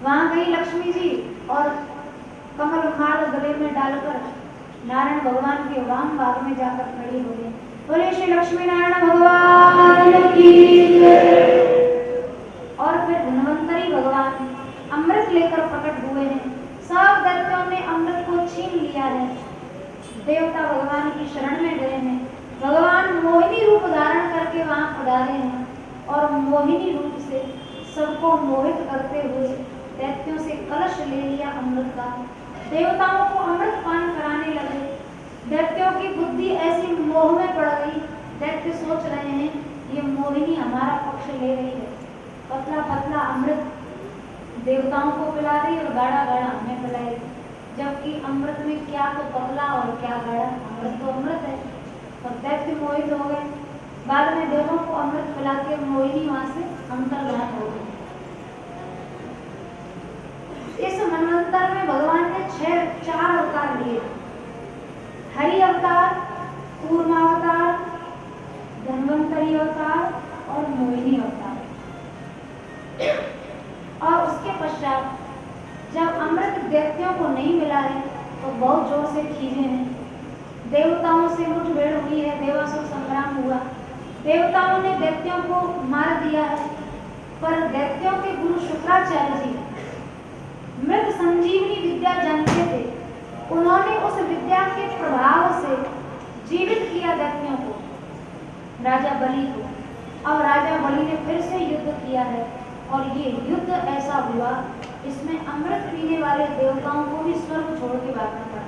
वहां गई लक्ष्मी जी और कमल माल गले में डालकर नारायण भगवान के वाम भाग में जाकर खड़ी हो गई। बोले श्री लक्ष्मी नारायण भगवान की जय। और फिर धन्वंतरी भगवान अमृत लेकर प्रकट हुए हैं। सब दैत्यों ने अमृत को छीन लिया है। देवता भगवान की शरण में गए हैं। भगवान मोहिनी रूप धारण करके वहां पधारे हैं और मोहिनी रूप से सबको मोहित करते हुए दैत्यों से कलश ले लिया अमृत का। देवताओं को अमृत पान कराने लगे। दैत्यों की बुद्धि ऐसी मोह में पड़ गई। दैत्य सोच रहे हैं ये मोहिनी हमारा पक्ष ले रही है। पतला पतला अमृत देवताओं को पिला रही और गाढ़ा गाढ़ा हमें पिलाई, जबकि अमृत में क्या तो पतला और क्या गाढ़ा, अमृत तो अमृत है। और दैत्य मोहित हो गए। बाद में देवों को अमृत पिला के मोहिनी वहां से अंतर्धान हो गई। इस मनवंतर में भगवान ने चार अवतार लिए। हरि अवतार, कूर्मावतार, धन्वंतरी अवतार और मोहिनी अवतार। और उसके पश्चात जब अमृत दैत्यों को नहीं मिला है तो बहुत जोर से खींचे हैं। देवताओं से मुठभेड़ हुई है, देवासुर संग्राम हुआ। देवताओं ने दैत्यों को मार दिया है, पर दैत्यों के गुरु शुक्राचार्य जी मृत संजीवनी विद्या जानते थे। उन्होंने उस विद्या के प्रभाव से जीवित किया दैत्यों को, राजा बलि को। अब राजा बलि ने फिर से युद्ध किया है और ये युद्ध ऐसा हुआ इसमें अमृत पीने वाले देवताओं को भी स्वर्ग छोड़ के भागना पड़ा।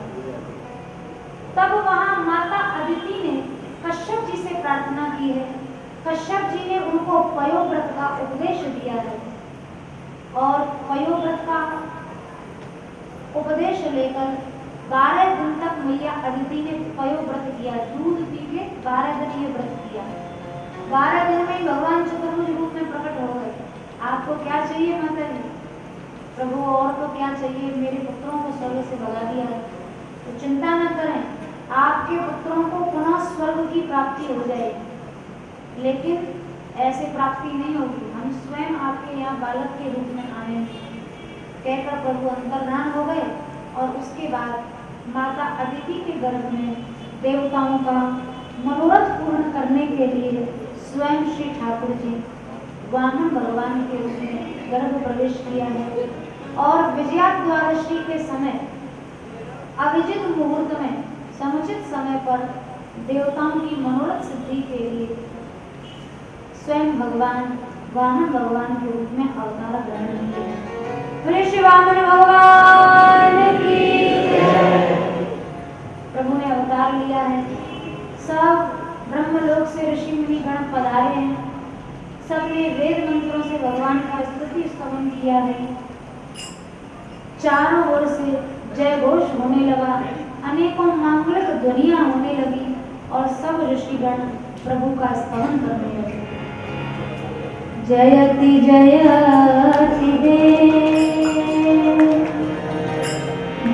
तब वहां माता अदिति ने कश्यप जी से प्रार्थना की है। कश्यप जी ने उनको पयोव्रत का उपदेश दिया है और पयोव्रत का उपदेश लेकर 12 दिन तक मैया अदिति ने पयोव्रत किया। दूध पी के 12 दिन ये व्रत किया। 12 दिन में भगवान चतुर्भुज रूप में प्रकट हो गए। आपको क्या चाहिए माता जी? प्रभु और तो क्या चाहिए, मेरे पुत्रों को स्वर्ग से भगा दिया है, तो चिंता न करें, आपके पुत्रों को पुनः स्वर्ग की प्राप्ति हो जाएगी। लेकिन ऐसे प्राप्ति नहीं होगी, हम स्वयं आपके यहाँ बालक के रूप में आए हैं, कहकर प्रभु अंतर्धान हो गए। और उसके बाद माता अदिति के गर्भ में देवताओं का मनोरथ पूर्ण करने के लिए स्वयं श्री ठाकुर जी वामन भगवान के रूप में गर्भ प्रवेश किया है। और विजया द्वादशी के समय अभिजित मुहूर्त में समुचित समय पर देवताओं की मनोरथ सिद्धि के लिए स्वयं भगवान वामन भगवान के रूप में अवतार ग्रहण किए। श्री वामन भगवान की प्रभु ने अवतार लिया है। सब ब्रह्मलोक से ऋषि मुनि गण पधारे हैं। सबने वेद मंत्रों से भगवान का स्तुति स्तवन किया है। चारों ओर से जय घोष होने लगा, अनेकों मांगलिक ध्वनियां होने लगी और सब ऋषिगण प्रभु का स्तवन करने लगे। जयति जयति देव,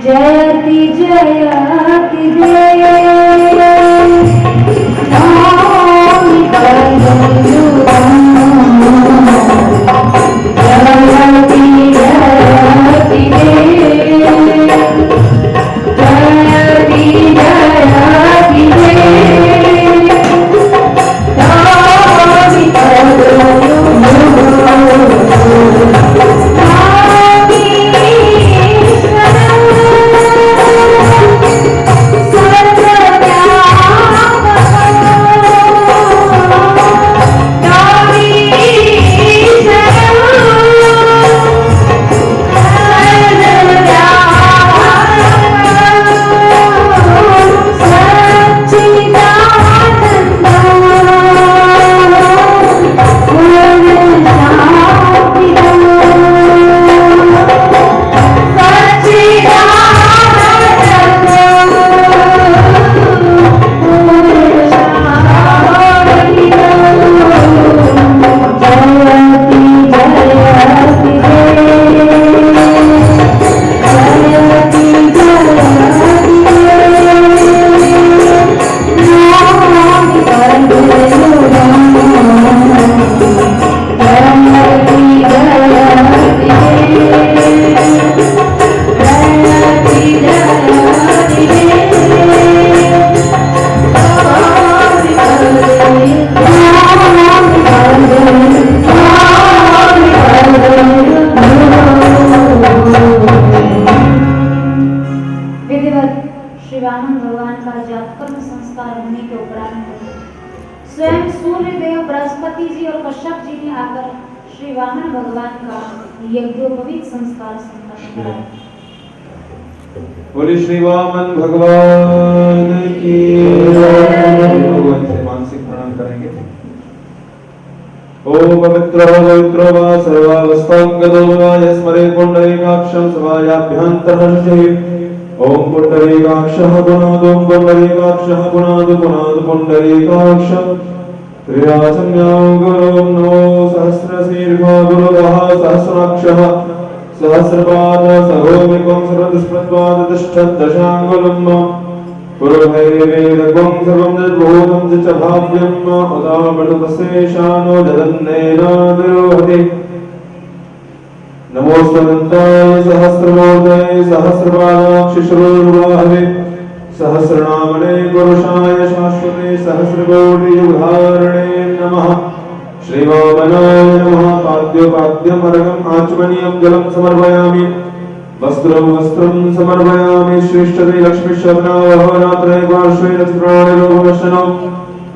जयति जयति देव, नाम जयति जयति वामन भगवान का जातकर्म संस्कार होने के उपरांत स्वयं सूर्य देव बृहस्पति जी और कश्यप जी ने आकर श्री वामन भगवान का यज्ञोपवीत संस्कार संपन्न कराया। बोले श्री वामन भगवान की भगवान से मानसिक प्रणाम करेंगे। ओम पवित्रो पवित्रो वा सर्वावस्थांगतो वा यस्मरे पुंडरीकाक्षं सभायाभ्यन्तरहंसि ओम पुंडरीकाक्षः पुनादो पुंडरीकाक्षः पुनादो पुंडरीकाक्षः त्रियासंज्ञां गुरुं नो सहस्रशीर्षो गुरुवः सहस्राक्षः सहस्रपाद सहोमिकं सर्वदुष्प्रद्वादतिष्ठद्दशाङ्गुलं पुरुषैर्वेदकं सर्वं यद्भूतं च भाव्यं उदापटुतशेषानो जगन्नेनातिरोहति नमोऽस्तुताय सहस्रमूर्तये सहस्रपादाक्षिश्रोर्वाहवे सहस्रनामने पुरुषाय शाश्वते सहस्रकोटियुगधारणे नमः। श्रीवामनाय नमः। पाद्योपाद्यमर्घम् आचमनीयं जलं समर्पयामि वस्त्रं समर्पयामि। श्रेष्ठते लक्ष्मीशब्दावहोरात्रे पार्श्वे रतिप्राणिरूपदर्शनं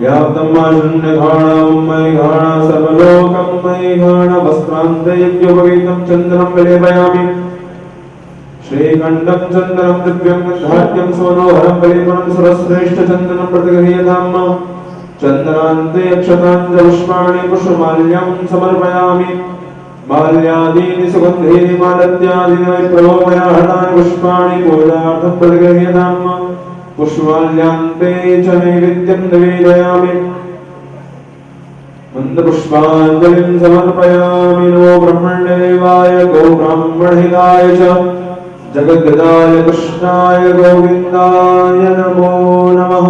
व्याप्तं मा शून्यघाणं मयि घाण सर्वलोकं मयि घाण वस्त्रान्ते यज्ञोपवीतं चन्दनं विलेपयामि। श्रीकण्ठं चन्दनं दिव्यं गन्धाढ्यं सोनोहरं विलेपनं सर्वश्रेष्ठचन्दनं प्रतिगृह्यताम्। चन्दनान्ते अक्षताञ्जलिपुष्पाणि पुष्पमाल्यं समर्पयामि। माल्यादीनि सुगन्धीनि मालत्यादीनि विप्रभोमयाहतानि पुष्पाणि पूजार्थं प्रतिगृह्यताम्। पुष्पमाल्यान्ते च नैवेद्यं निवेदयामि। मन्दपुष्पाञ्जलिं समर्पयामि। नमो ब्रह्मण्यदेवाय गो ब्राह्मणहिताय च जगद्गदाय कृष्णाय गोविन्दाय नमो नमः।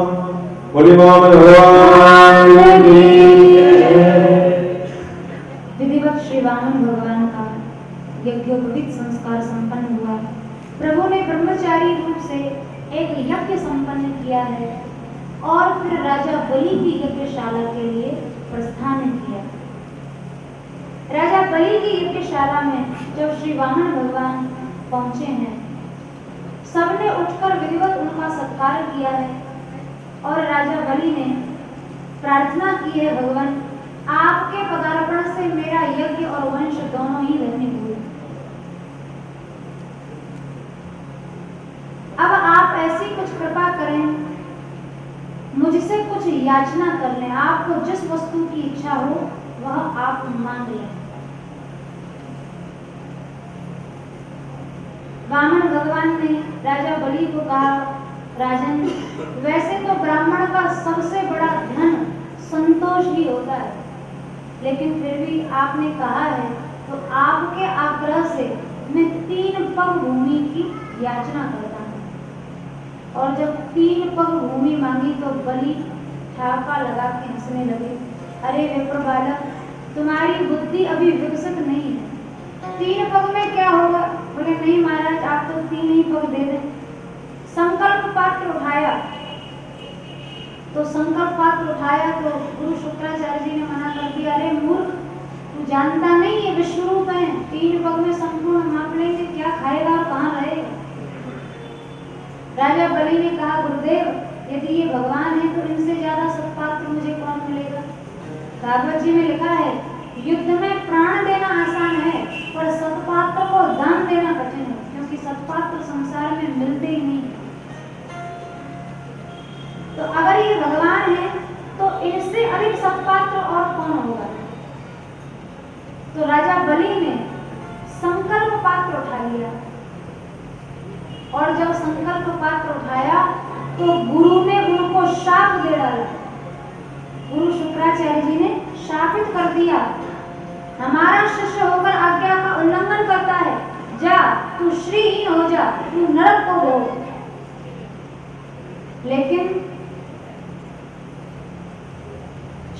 बोले वामन भगवान की विधिवत श्री वामन भगवान का यज्ञोपवीत संस्कार संपन्न हुआ। प्रभु ने ब्रह्मचारी रूप से एक यज्ञ संपन्न किया है और फिर राजा बलि की यज्ञशाला के लिए प्रस्थान किया। राजा बलि की यज्ञशाला में जब श्री वामन भगवान पहुंचे हैं, सबने उठकर विधिवत उनका सत्कार किया है और राजा बलि ने प्रार्थना की है, भगवान आपके पदार्पण से मेरा यज्ञ और वंश दोनों ही धन्य हुए। अब आप ऐसी कुछ कृपा करें, मुझसे कुछ याचना कर लें। आपको जिस वस्तु की इच्छा हो वह आप मांग लें। वामन भगवान ने राजा बलि को कहा, राजन वैसे तो ब्राह्मण का सबसे बड़ा धन संतोष ही होता है, लेकिन फिर भी आपने कहा है तो आपके आग्रह से मैं 3 पग भूमि की याचना करता हूँ। और जब 3 पग भूमि मांगी तो बलि ठाका लगा के हंसने लगे। अरे विप्र बालक, तुम्हारी बुद्धि अभी विकसित नहीं है। 3 पग में क्या होगा? बोले नहीं महाराज, आप तो 3 ही पग दे दें। संकल्प पात्र उठाया तो गुरु शुक्राचार्य जी ने मना कर दिया। अरे मूर्ख, तू जानता नहीं ये विष्णु रूप है, 3 पग में संपूर्ण माप लेंगे, क्या खाएगा और कहाँ रहेगा? राजा बलि ने कहा, गुरुदेव यदि ये भगवान है तो इनसे ज्यादा सत्पात्र मुझे कौन मिलेगा? भागवत जी में लिखा है, युद्ध में प्राण देना आसान है पर सत्पात्र को दान देना कठिन है, क्योंकि सत्पात्र संसार में मिलते ही नहीं। तो अगर ये भगवान है तो इनसे अधिक सत्पात्र और कौन होगा? तो राजा बलि ने संकल्प पात्र उठा लिया और जब संकल्प पात्र उठाया तो गुरु ने उनको शाप दे डाला। गुरु शुक्राचार्य जी ने शापित कर दिया, हमारा शिष्य होकर आज्ञा का उल्लंघन करता है, जा तू श्रीहीन हो जा, तू नरक को भोग। लेकिन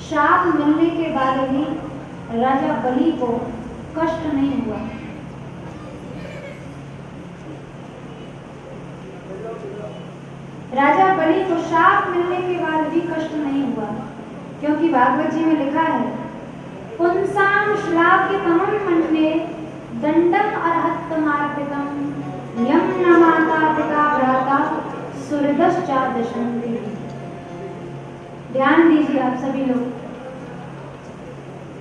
शाप मिलने के बाद भी राजा बलि को कष्ट नहीं हुआ। राजा बलि को शाप मिलने के बाद भी कष्ट नहीं हुआ, क्योंकि भागवत जी में लिखा है, पुंसाम श्लाघ्यतमं मन्ये दंडम अर्हत्तमार्पितम यम न माता पिता भ्राता सूर्यदश्चार दशंति। ध्यान दीजिए आप सभी लोग,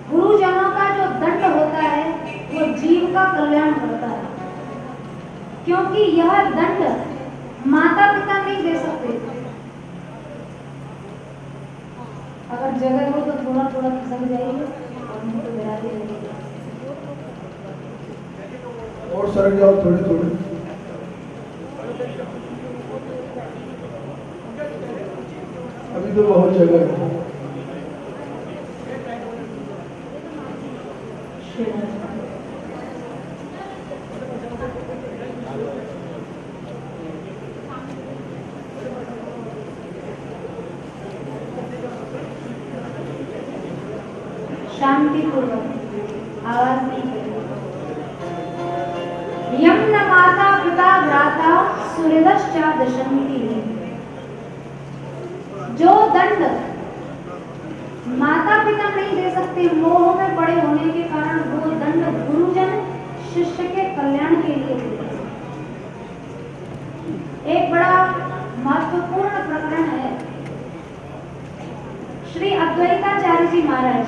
गुरुजनों का जो दंड होता है वो जीव का कल्याण करता है, क्योंकि यह दंड माता पिता नहीं दे सकते। अगर जगह हो तो थोड़ा थोड़ा खिसक जाइए और नहीं तो गिराते रहिए। और सरक जाओ थोड़े थोड़े। अभी तो बहुत जगह है। शांति पूर्वक, आवाज नहीं करें। यम न माता पिता भ्राता सूर्यदश्चा दशंति। जो दंड माता पिता नहीं दे सकते मोह में पड़े होने के कारण, वो दंड गुरुजन शिष्य के कल्याण के लिए देते हैं। एक बड़ा महत्वपूर्ण प्रकरण है। श्री अद्वैताचार्य जी महाराज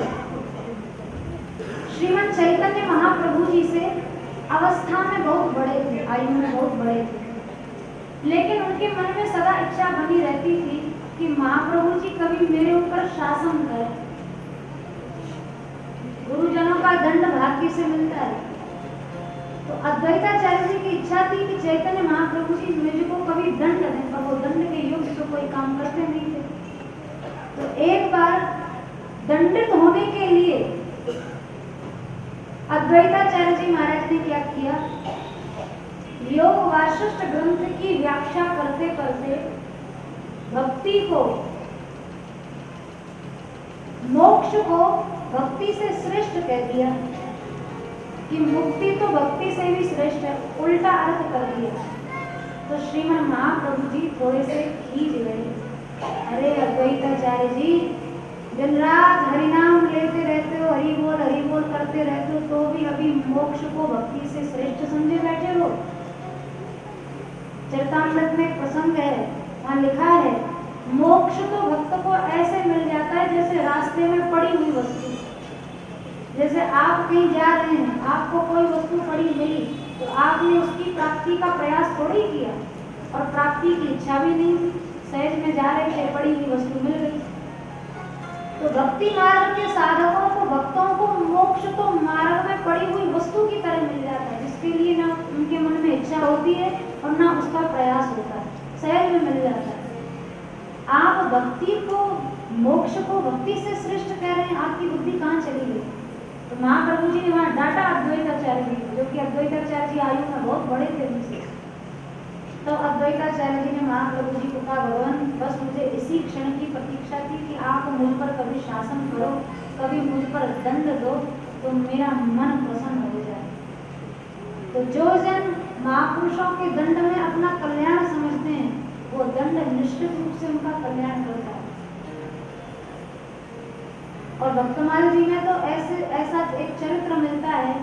श्रीमद् चैतन्य महाप्रभु जी से अवस्था में बहुत बड़े थे, आयु में बहुत बड़े थे, लेकिन उनके मन में सदा इच्छा बनी रहती थी कि महाप्रभु जी कभी मेरे ऊपर शासन करें। गुरुजनों का दंड भाग्य से मिलता है, तो अद्वैताचार्य जी की इच्छा थी कि चैतन्य महाप्रभु जी मुझको कभी दंड दें, पर वो दंड के योग्य तो कोई काम करते नहीं थे। तो एक बार दंडित होने के लिए अद्वैताचार्य जी महाराज ने क्या किया, योग वासिष्ठ ग्रंथ की व्याख्या करते करते भक्ति को, मोक्ष को भक्ति से श्रेष्ठ कह दिया कि मुक्ति तो भक्ति से भी श्रेष्ठ है, उल्टा अर्थ कर दिया। तो श्रीमद् महाप्रभु जी थोड़े से खींच गए। अरे अद्वैताचार्य जी, दिन रात हरिनाम लेते रहते हो, हरि बोल करते रहते हो, तो भी अभी मोक्ष को भक्ति से श्रेष्ठ समझे बैठे हो। चरितामृत में एक प्रसंग है, वहां लिखा है, मोक्ष तो भक्त को ऐसे मिल जाता है जैसे रास्ते में पड़ी हुई वस्तु। जैसे आप कहीं जा रहे हैं, आपको कोई वस्तु पड़ी मिली, तो आपने उसकी प्राप्ति का प्रयास थोड़ी किया और प्राप्ति की इच्छा भी नहीं थी, सहज में जा रहे थे, पड़ी हुई वस्तु मिल गई। तो भक्ति मार्ग के साधकों को, भक्तों को मोक्ष तो मार्ग में पड़ी हुई वस्तु की तरह मिल जाता है, जिसके लिए ना उनके मन में इच्छा होती है और ना उसका प्रयास होता है, सहज में मिल जाता है। आप भक्ति को, मोक्ष को भक्ति से श्रेष्ठ कह रहे हैं, आपकी बुद्धि कहाँ चली गई? तो महाप्रभु जी ने वहां डांटा अद्वैताचार्य जी, जो कि अद्वैताचार्य जी आयु में बहुत बड़े थे उनसे। तो अद्वैताचार्य जी ने महाप्रभु जी को कहा, भगवान बस मुझे इसी क्षण की प्रतीक्षा थी कि आप मुझ पर कभी शासन करो, कभी मुझ पर दंड दो, तो मेरा मन प्रसन्न हो जाए। तो जो जन महापुरुषों के दंड में अपना कल्याण समझते हैं, वो दंड निश्चित रूप से उनका कल्याण करता है। और भक्तमाल जी में तो ऐसा एक चरित्र मिलता है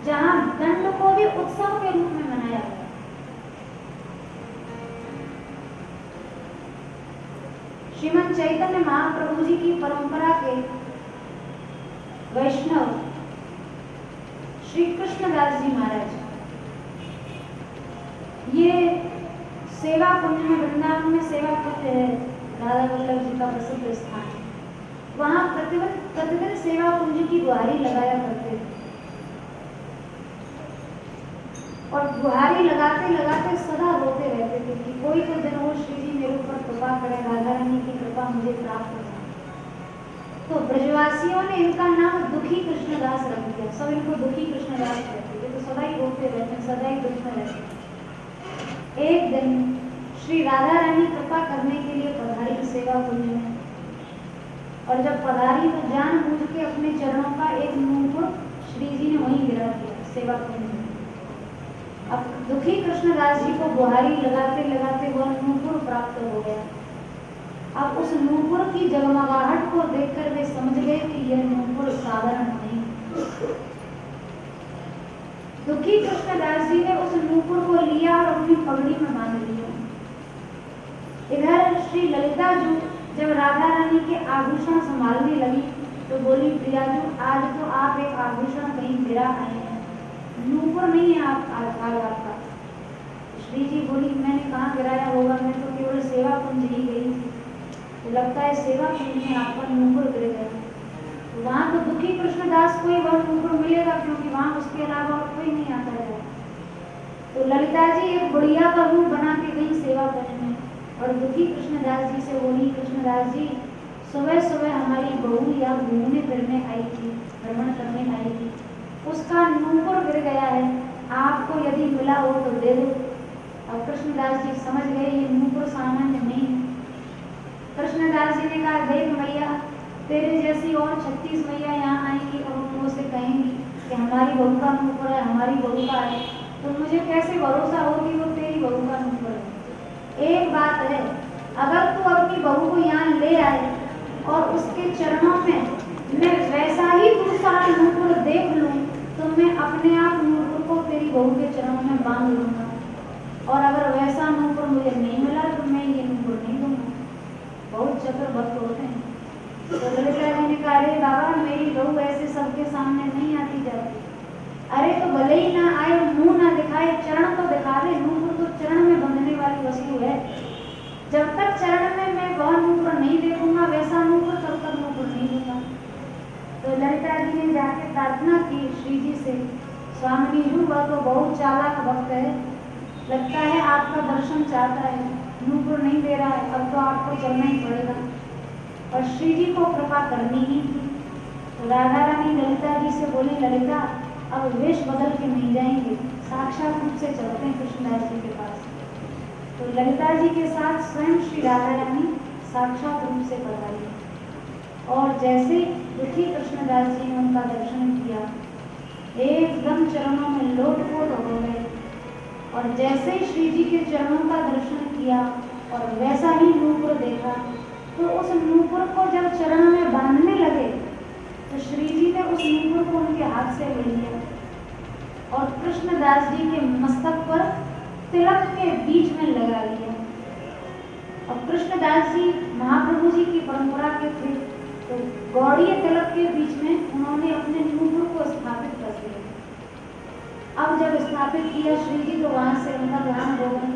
जहां दंड को भी उत्सव के रूप में मनाया गया। श्रीमद् चैतन्य महाप्रभु जी की परंपरा के वैष्णव श्री कृष्णदास जी महाराज, ये सेवा कुंज में, वृंदावन में सेवा कुंज है, राधा वल्लभ जी का प्रसिद्ध स्थान। वहां प्रतिदिन सेवा कुंज की गुहारी लगाया करते थे और गुहारी लगाते लगाते सदा रोते रहते थे कि कोई तो दिन हो श्री जी मेरे ऊपर कृपा करें, राधा रानी की कृपा मुझे प्राप्त हो जाए। तो ब्रजवासियों ने इनका नाम दुखी कृष्णदास रख दिया, सब इनको दुखी कृष्णदास कहते थे। तो सदा ही रोते रहते, सदा ही दुख में रहते। एक दिन श्री राधा रानी कृपा करने के लिए पधारी सेवा कुंज में, और जब पधारी तो जानबूझ के अपने चरणों का एक नूपुर श्री जी ने वहीं गिरा दिया सेवा कुंज में। अब दुखी कृष्णदास जी को गुहारी लगाते लगाते वह नूपुर प्राप्त हो गया। अब उस नूपुर की जगमगाहट को देखकर वे समझ गए कि यह नूपुर साधारण नहीं। दुखी कृष्णदास जी ने उस नूपुर को लिया और अपनी पगड़ी में बांध लिया। इधर श्री ललिता जी जब राधा रानी के आभूषण संभालने लगी तो बोली, प्रियाजू आज तो आप एक आभूषण कहीं गिरा आए हैं, नूपुर नहीं है आप आज आपका। श्री जी बोली, मैंने कहाँ गिराया होगा, मैं तो केवल सेवा कुंज ही गई थी, तो लगता है सेवा कुंज में आपका नूपुर गिर गया। तो वहाँ तो दुखी कृष्णदास को ही वह नूपुर मिलेगा, क्योंकि वहाँ उसके अलावा और कोई नहीं आता है। तो ललिता जी एक बुढ़िया का रूप बना के गई सेवा कुंज में और दुखी कृष्णदास जी से बोली, कृष्णदास जी सुबह सुबह हमारी बहू यहाँ घूमने फिरने आई थी, भ्रमण करने आई थी, उसका नूपुर गिर गया है, आपको यदि मिला हो तो दे दो। अब कृष्णदास जी समझ गए ये नूपुर सामान्य नहीं है। कृष्णदास जी ने कहा, देख मैया, तेरे जैसी और 36 मैया यहाँ आएंगी और उन से कहेंगी कि हमारी बहू का नूपुर है, हमारी बहू का है, तो मुझे कैसे भरोसा होगी वो तेरी बहू का नूपुर है। एक बात है, अगर तू अपनी बहू को यहाँ ले आए और उसके चरणों में मैं वैसा ही दूसरा नूपुर देख लूं तो मैं अपने आप नूपुर को तेरी बहू के चरणों में बांध लूंगा, और अगर वैसा नूपुर मुझे नहीं मिला तो मैं ये नूपुर नहीं दूंगा। बहुत चतुर भक्त होते हैं। तो ललिता जी ने कहा, अरे बाबा मेरी बहू ऐसे सबके सामने नहीं आती जाती। अरे तो भले ही ना आए, मुंह ना दिखाए, चरण तो दिखा दे। नूपुर तो चरण में बंधने वाली वस्तु है, जब तक चरण में मैं वह नूपुर नहीं देखूंगा वैसा नूपुर तब तक नूपुर नहीं दूंगा। तो ललिता जी ने जाके प्रार्थना की श्री जी से, स्वामी जी वह तो बहुत चालाक भक्त है, लगता है आपका दर्शन चाहता है, नूपुर नहीं दे रहा है, अब तो आपको चलना ही पड़ेगा। और श्री जी को कृपा करनी ही थी। तो राधा रानी ललिता जी से बोली, ललिता अब वेश बदल के नहीं जाएंगे, साक्षात रूप से चलते हैं कृष्णदास जी के पास। तो ललिता जी के साथ स्वयं श्री राधा रानी साक्षात रूप से पधारी और जैसे दुखी कृष्णदास जी ने उनका दर्शन किया, एकदम चरणों में लोटपोट हो गए। और जैसे ही श्री जी के चरणों का दर्शन किया और वैसा ही नूपुर देखा, तो उस नूपुर को जब चरणों में बांधने लगे तो श्री जी ने उस नूपुर को उनके हाथ से ले लिया और कृष्णदास जी के मस्तक पर तिलक के बीच में लगा लिया। और कृष्णदास जी महाप्रभु जी की परंपरा के थे, तो गौड़ीय तिलक के बीच में उन्होंने अपने नूपुर को स्थापित कर दिया। अब जब स्थापित किया श्री जी तो वहां से उनका ध्यान हो गया।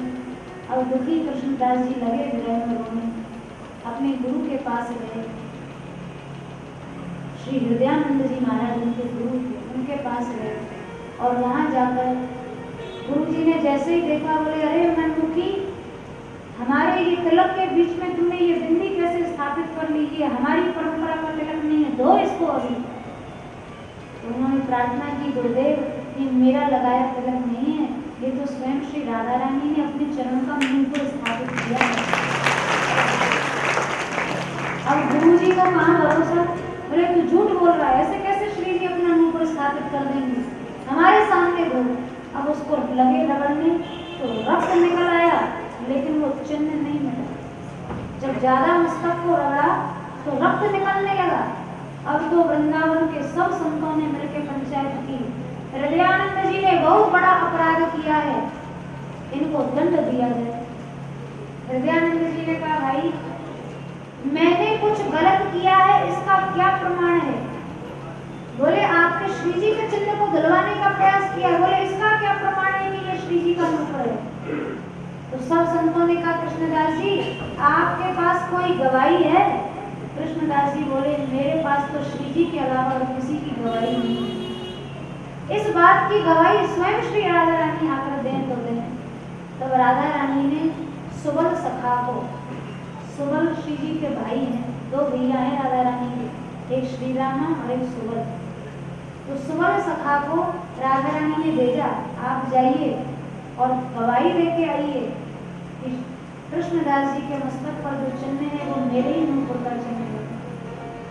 अब दुखी कृष्णदास जी लगे विरह में रोने, अपने गुरु के पास गए। श्री हृदयानंद जी महाराज उनके गुरु थे, उनके पास गए और वहां जाकर गुरु जी ने जैसे ही देखा बोले, अरे मैं दुखी, हमारे ये तिलक के बीच में तुमने ये बिंदी कैसे स्थापित कर ली, ये हमारी परंपरा का तिलक नहीं है, दो इसको अभी। तो उन्होंने प्रार्थना की, गुरुदेव ये मेरा लगाया तिलक नहीं है, ये तो स्वयं श्री राधा रानी ने अपने चरण का नूपुर स्थापित किया है। अब गुरु जी का कहाँ भरोसा, बोले तू झूठ बोल रहा है, ऐसे कैसे श्री जी अपना नूपुर स्थापित कर देंगे, हमारे सामने दो। अब उसको लगे रगड़ने तो रक्त निकल आया, लेकिन वो चिन्ह नहीं मिला। जब ज्यादा मस्तक को रगड़ा तो रक्त निकलने लगा। अब तो वृंदावन के सब संतों ने मिलकर पंचायत की, हृदयानंद जी ने बहुत बड़ा अपराध किया है, इनको दंड दिया जाए। हृदयानंद जी ने कहा, भाई मैंने कुछ गलत किया है, इसका क्या प्रमाण है? बोले आपने श्री जी के चिन्ह को दिलवाने का प्रयास किया। बोले इसका क्या प्रमाण है कि ये श्री जी का नूपुर है? तो सब संतों ने कहा, कृष्णदास जी आपके पास कोई गवाही है? कृष्णदास जी बोले, मेरे पास तो श्री जी के अलावा और किसी की गवाही नहीं है। इस बात की गवाही स्वयं श्री राधा रानी आकर दें तो दें। तब राधा रानी ने सुबल सखा को, सुबल श्री जी के भाई हैं, दो भैया हैं राधा रानी के, एक श्री रामा और एक सुबल। तो सुबल सखा को राधा रानी ने भेजा, आप जाइए और गवाही देके आइए कि कृष्णदास जी के मस्तक पर जो चिन्ह है वो मेरे ही नूपुर का चिन्ह है।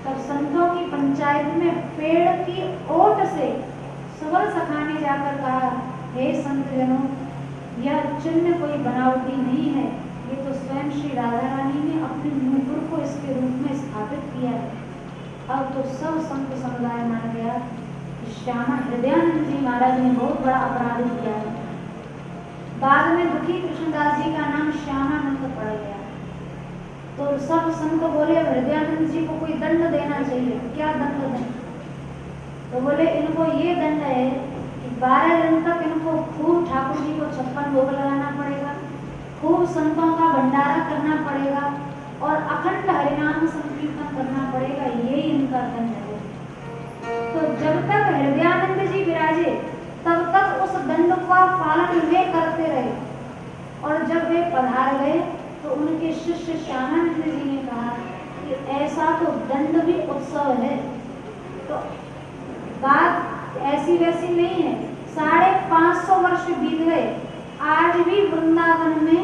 तब संतों की पंचायत में पेड़ की ओट से सुबल सखा ने जाकर कहा, हे संतजनों, यह चिन्ह कोई बनावटी नहीं है, ये तो स्वयं श्री राधा रानी ने अपने नूपुर को इसके रूप में स्थापित किया है। अब तो सब संत समुदाय मान गया कि श्यामा हृदयानंद जी महाराज ने बहुत बड़ा अपराध किया है। बाद में दुखी कृष्णदास जी का नाम श्यामानंद पड़ गया। तो सब संत बोले हृदयानंद जी को कोई दंड देना चाहिए, क्या दंड दें? तो बोले इनको ये दंड है कि 12 दिन तक इनको खूब ठाकुर जी को 56 भोग लगाना पड़ेगा, खूब संतों का भंडारा करना पड़ेगा और अखंड हरिनाम संकीर्तन करना पड़ेगा, यही इनका दंड है। तो जब तक हृदयानंद जी विराजे तब तक उस दंड का पालन वे करते रहे, और जब वे पधार गए तो उनके शिष्य श्यामानंद जी ने कहा कि ऐसा तो दंड भी उत्सव है। तो बात ऐसी वैसी नहीं है, 550 वर्ष बीत गए, आज भी वृंदावन में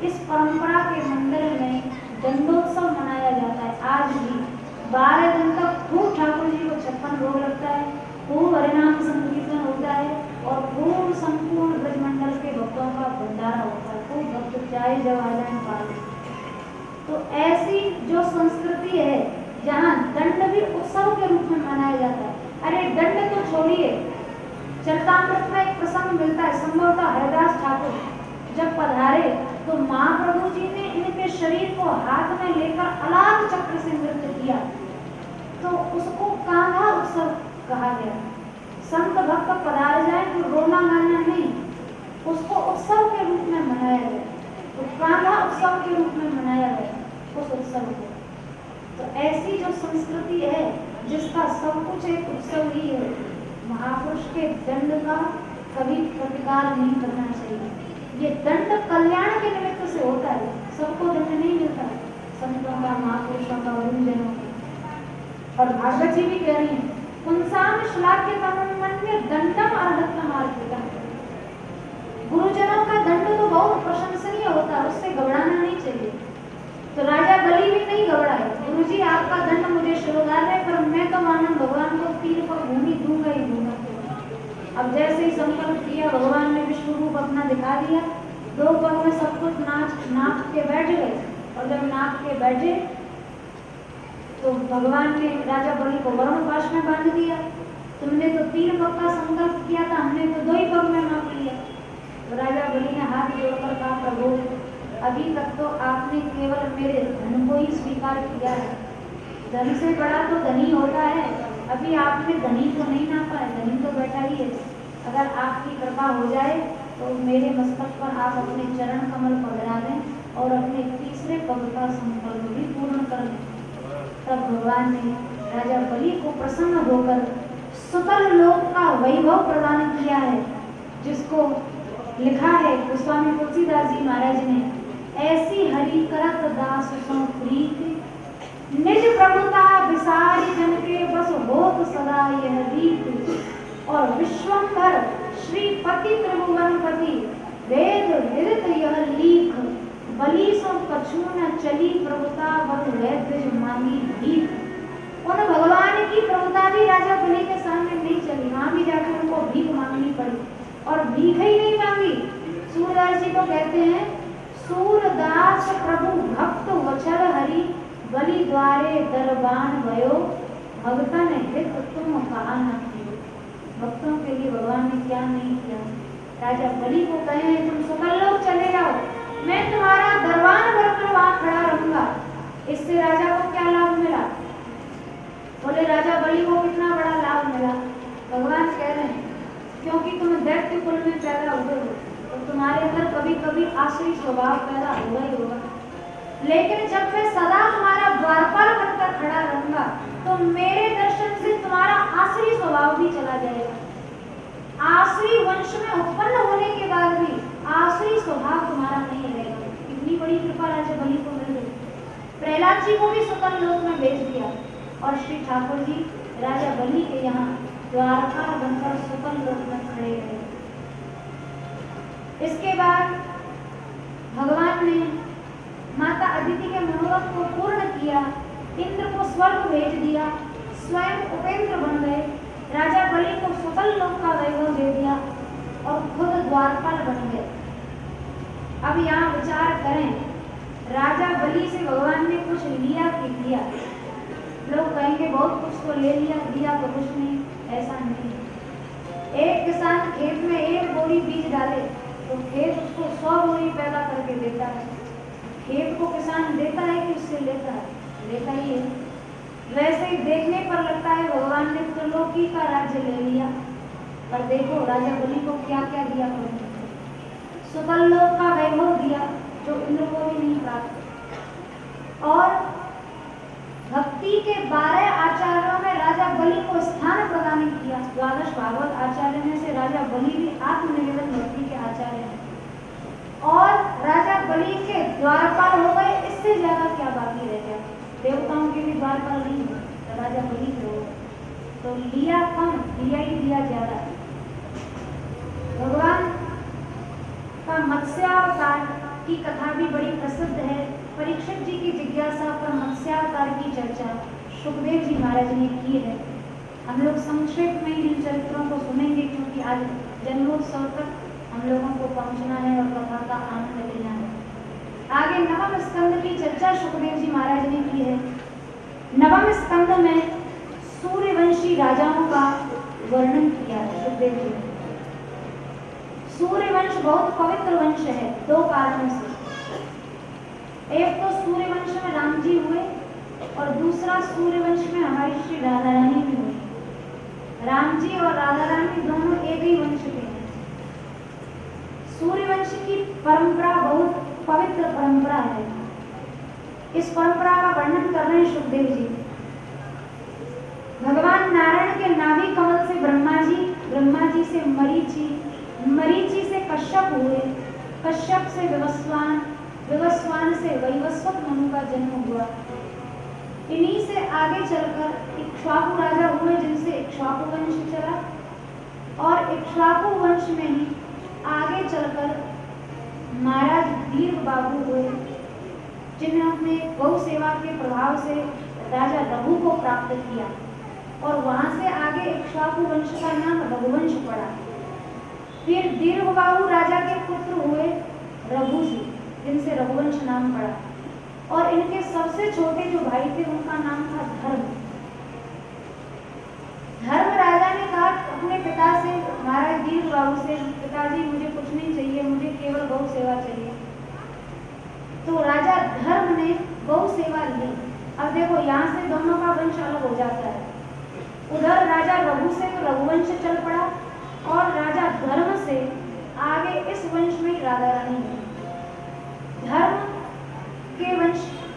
इस परंपरा के मंदिर में दंडोत्सव मनाया जाता है। आज भी 12 दिन तक खूब ठाकुर जी को 56 भोग लगता है, खूब हरिनाम संकीर्तन होता है और खूब संपूर्ण ब्रजमंडल के भक्तों का भंडारा होता है, खूब भक्त चाहे जब आ जाए पाल। तो ऐसी जो संस्कृति है जहाँ दंड भी उत्सव के रूप में मनाया जाता है। अरे दंड तो छोड़िए, चरितामृत में एक प्रसंग मिलता है, संभवतः हरिदास ठाकुर जब पधारे तो महाप्रभु जी ने इनके शरीर को हाथ में लेकर अलाप चक्र से नृत्य किया, तो उसको कान्हा उत्सव कहा गया। संत भक्त पधार जाए तो रोना गाना नहीं, उसको उत्सव के रूप में मनाया गया, तो कान्हा उत्सव के रूप में मनाया गया उस उत्सव को। तो ऐसी जो संस्कृति है जिसका सब कुछ एक उत्सव ही है, महापुरुष के दंड का कभी प्रतिकार नहीं करना चाहिए। ये दंड कल्याण के निमित्त से होता है, सबको दंड नहीं मिलता, संतों का, महापुरुषों का, गुरुजनों का। और भागवत जी भी कह रही हैं, पुंसाम श्लाघ्यतमन्य दंडम अर्हत्यम अर्पितम्। गुरुजनों का दंड तो बहुत प्रशंसनीय होता है, उससे घबराना नहीं चाहिए। तो राजा बलि भी नहीं घबराए, गुरुजी आपका दंड मुझे स्वीकार है, पर मैं तो मानव भगवान को तीर पर भूमि दूंगा ही दूंगा। अब जैसे ही संकल्प किया, भगवान ने विश्व रूप अपना दिखा दिया, 2 पग में सब कुछ नाप के बैठ गए, और जब नाप के बैठे तो भगवान ने राजा बलि को वरुण पाश में बांध दिया। तुमने तो 3 पग का संकल्प किया था, हमने तो 2 ही पग में नाप लिया। तो राजा बलि ने हाथ जोड़कर कहा, प्रभु अभी तक तो आपने केवल मेरे धन को ही स्वीकार किया है, धन से बड़ा तो धनी होता है, अभी आपने धनी को नहीं नापा है, धनी तो बैठा ही है। अगर आपकी कृपा हो जाए तो मेरे मस्तक पर आप अपने चरण कमल पधरा दें और अपने तीसरे पग का संकल्प भी पूर्ण कर दें। तब भगवान ने राजा बलि को प्रसन्न होकर सुतल लोक का वैभव प्रदान किया है, जिसको लिखा है गोस्वामी तुलसीदास जी महाराज ने, ऐसी हरि करत दास सो प्रीत, निज प्रभुता विसारी जन के बस होत सदा यह रीत। और विश्वंभर श्रीपति त्रिभुवनपति वेद विदित यह लीख, बलि सो कछु न चली प्रभुता बत वैद्य मांगी भीख। उन भगवान की प्रभुता भी राजा बलि के सामने नहीं चली, वहां भी जाकर उनको भीख मांगनी पड़ी, और भीख ही नहीं मांगी। सूरदास जी को कहते हैं, सूरदास प्रभु भक्त वचन हरि, बलि द्वारे दरबान भयो, भगतन हित तुम कहा न कियो। भक्तों के लिए भगवान ने क्या नहीं किया। राजा बलि को कहे तुम सुतल लोक चले जाओ, मैं तुम्हारा दरबान बनकर वहां खड़ा रहूंगा। इससे राजा को क्या लाभ मिला? बोले राजा बलि को कितना बड़ा लाभ मिला। भगवान कह रहे हैं क्योंकि तुम दैत्य कुल में पैदा हुए हो तो तुम्हारे अंदर कभी कभी आसुरी स्वभाव पैदा होगा ही होगा, लेकिन जब मैं सदा तुम्हारा द्वारपाल बनकर खड़ा रहूंगा तो मेरे दर्शन से तुम्हारा आसुरी स्वभाव भी चला जाएगा। आसुरी वंश में उत्पन्न होने के बाद भी आसुरी स्वभाव तुम्हारा नहीं रहेगा। इतनी बड़ी कृपा राजा बलि को मिल गई। प्रहलाद जी को भी सुतल लोक में भेज दिया और श्री ठाकुर जी राजा बलि के यहाँ द्वारका बनकर सुतल लोक में खड़े रहे। इसके बाद भगवान ने माता अदिति के मनोरथ को पूर्ण किया, इंद्र को स्वर्ग भेज दिया, स्वयं उपेंद्र बन गए, राजा बलि को सुतल लोक का वैभव दे दिया और खुद द्वारपाल बन गए। अब यहाँ विचार करें, राजा बलि से भगवान ने कुछ लिया कि दिया? लोग कहेंगे बहुत कुछ तो ले लिया, दिया तो कुछ नहीं। ऐसा नहीं। एक किसान खेत में 1 बोरी बीज डाले तो खेत उसको 100 बोरी पैदा करके देता है। खेत को किसान देता है कि उससे से लेता ही है। वैसे ही देखने पर लगता है भगवान ने त्रिलोकी का राज्य ले लिया, पर देखो राजा बलि को क्या क्या दिया प्रभु ने। सुतल लोक का वैभव दिया जो इंद्र को भी नहीं प्राप्त, और भक्ति के 12 आचार्यों में राजा बलि को स्थान प्रदान किया। द्वादश भागवत आचार्य में से राजा बलि भी आत्मनिवेदन भक्ति के आचार्य हैं, और राजा बलि के द्वारपाल हो गए। इससे ज्यादा क्या बाकी रह गया? देवताओं के भी द्वारपाल नहीं हुए, तो राजा बलि के हो गए। तो लिया कम, दिया ही दिया ज्यादा। भगवान का मत्स्यावतार की कथा भी बड़ी प्रसिद्ध है। परीक्षित जी की जिज्ञासा पर मत्स्यावतार की चर्चा सुखदेव जी महाराज ने की है। हम लोग संक्षेप में इन चरित्रों को सुनेंगे, क्योंकि आज जन्मोत्सव तक हम लोगों को पहुंचना है और कथा का आनंद लेना है। आगे नवम स्कंद की चर्चा सुखदेव जी महाराज ने की है। नवम स्कंद में सूर्यवंशी राजाओं का वर्णन किया है सुखदेव जी ने। सूर्यवंश बहुत पवित्र वंश है, 2 कारणों से। एक तो सूर्यवंश में राम जी हुए, और दूसरा सूर्यवंश में हमारी श्री राधा रानी भी हुई। राम जी और राधा रानी दोनों एक ही वंश के हैं। सूर्यवंश की परंपरा बहुत पवित्र परंपरा है। इस परंपरा का वर्णन कर रहे हैं सुखदेव जी। भगवान नारायण के नाभि कमल से ब्रह्मा जी से मरीचि से कश्यप हुए, कश्यप से विवस्वान से वैवस्वत मनु का जन्म हुआ। इन्हीं से आगे चलकर इक्ष्वाकु राजा हुए, जिनसे इक्ष्वाकु वंश चला, और इक्ष्वाकु वंश में ही आगे चलकर महाराज दीर्घ बाबू हुए, जिन्होंने गौ सेवा के प्रभाव से राजा रघु को प्राप्त किया, और वहां से आगे इक्ष्वाकु वंश का नाम रघुवंश पड़ा। फिर दीर्घबाहु राजा के पुत्र हुए रघु जी, जिनसे रघुवंश नाम पड़ा, और इनके सबसे छोटे जो भाई थे उनका नाम था धर्म। धर्म राजा ने कहा अपने पिता से, महाराज दीर्घबाहु से, पिताजी मुझे कुछ नहीं चाहिए, मुझे केवल गौ सेवा चाहिए। तो राजा धर्म ने गौ सेवा ली। अब देखो यहाँ से दोनों का वंश अलग हो जाता है। उधर राजा रघु से तो रघुवंश चल पड़ा, और राजा धर्म से आगे इस वंश में राधा रानी हुई।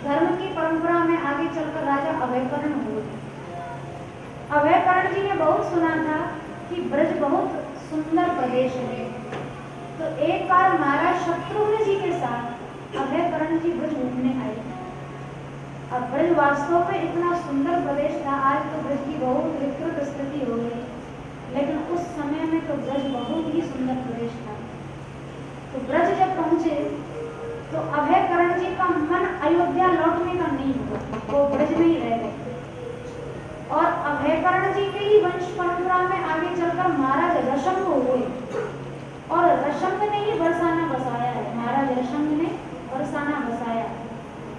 धर्म की परंपरा में आगे चलकर राजा अभयकर्ण हुए। अभयकर्ण जी ने बहुत सुना था कि ब्रज बहुत सुंदर प्रदेश है, तो एक बार महाराज शत्रुघ्न जी के साथ अभयकर्ण जी ब्रज घूमने आए। अब ब्रज वास्तव में इतना सुंदर प्रदेश था। आज तो ब्रज की बहुत विकृत स्थिति हो गई, लेकिन उस समय में तो ब्रज बहुत ही सुंदर प्रदेश था। तो ब्रज जब पहुंचे तो अभयकर्ण जी का मन अयोध्या लौटने का नहीं हुआ, वो ब्रज में ही रह गए। और अभयकर्ण जी के ही वंश परंपरा में आगे चलकर महाराज रशंग हुए, और रशंग ने ही बरसाना बसाया है। महाराज रशंग ने बरसाना बसाया,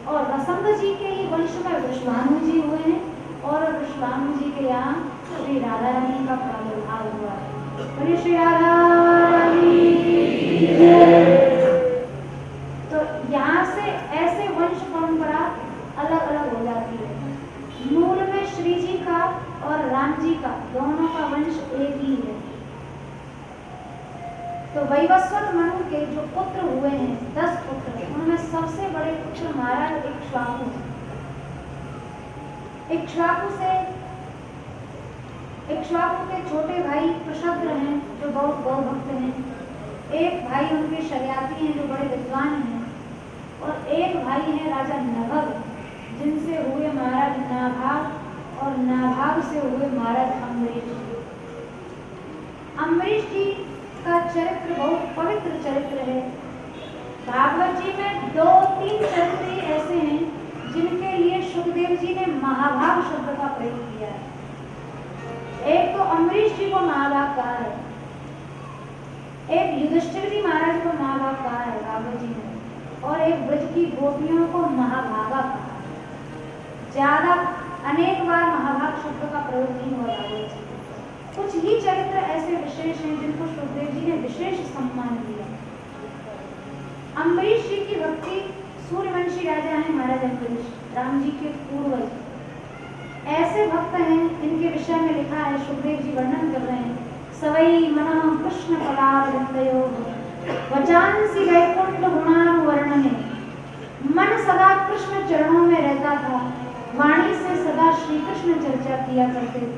और रशंग जी के ही वंश में वृषभानु जी हुए हैं, और वृषभानु जी के यहाँ श्री राधा रानी का प्रादुर्भाव हुआ है। श्री राधा रानी। तो यहाँ से ऐसे वंश परंपरा अलग अलग हो जाती है। मूल में श्री जी का और राम जी का दोनों का वंश एक ही है। तो वैवस्वत मनु के जो पुत्र हुए हैं 10 पुत्र, उनमें सबसे बड़े पुत्र महाराज इक्ष्वाकु हैं। इक्ष्वाकु के छोटे भाई प्रशद्र हैं, जो बहुत गौ भक्त हैं। एक भाई उनके शर्याती हैं, जो बड़े विद्वान हैं, और एक भाई है राजा नभग, जिनसे हुए महाराज नाभाग, और नाभाग से हुए महाराज अम्बरीश। अम्बरीश जी का चरित्र बहुत पवित्र चरित्र है। भागवत जी में 2-3 चरित्र ऐसे हैं जिनके लिए सुखदेव जी ने महाभाग शब्द का प्रयोग किया है। एक तो अम्बरीश जी को महाभाग कहा है, एक युधिष्ठिर जी महाराज को महाभाग कहा है भागवत जी ने, और एक ब्रज की गोपियों को महाभागा कहा। ज्यादा अनेक बार महाभाग शब्द का प्रयोग नहीं हुआ भागवत जी। कुछ ही चरित्र ऐसे विशेष हैं जिनको सुखदेव जी ने विशेष सम्मान दिया। अम्बरीश जी की भक्ति सूर्यवंशी राजा हैं महाराज अम्बरीश, राम जी के पूर्वज। ऐसे भक्त हैं, इनके विषय में लिखा है, सुखदेव जी वर्णन कर रहे हैं। सवई मना कृष्ण पदार वंदयो वचांसी वैकुंठ गुणानुवर्णने। मन सदा कृष्ण चरणों में रहता था, वाणी से सदा श्री कृष्ण चर्चा किया करते थे।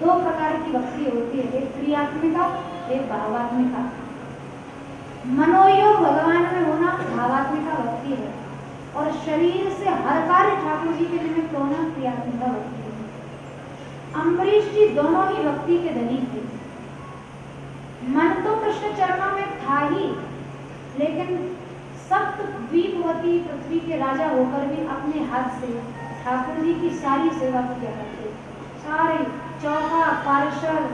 दो प्रकार की भक्ति होती है, एक प्रियात्मिका, एक भावात्मिका। मनोयोग भगवान में होना भावात्मिका भक्ति है, और शरीर से हर कार्य ठाकुर जी के निमित्त होना प्रियात्मिका भक्ति है। अम्बरीश जी दोनों ही भक्ति के धनी थे। मन तो कृष्ण चरणों में था ही, लेकिन सप्त द्वीपवती पृथ्वी के राजा होकर भी अपने हाथ से ठाकुर जी की सारी सेवा किया करते। सारे चौका, पार्षद,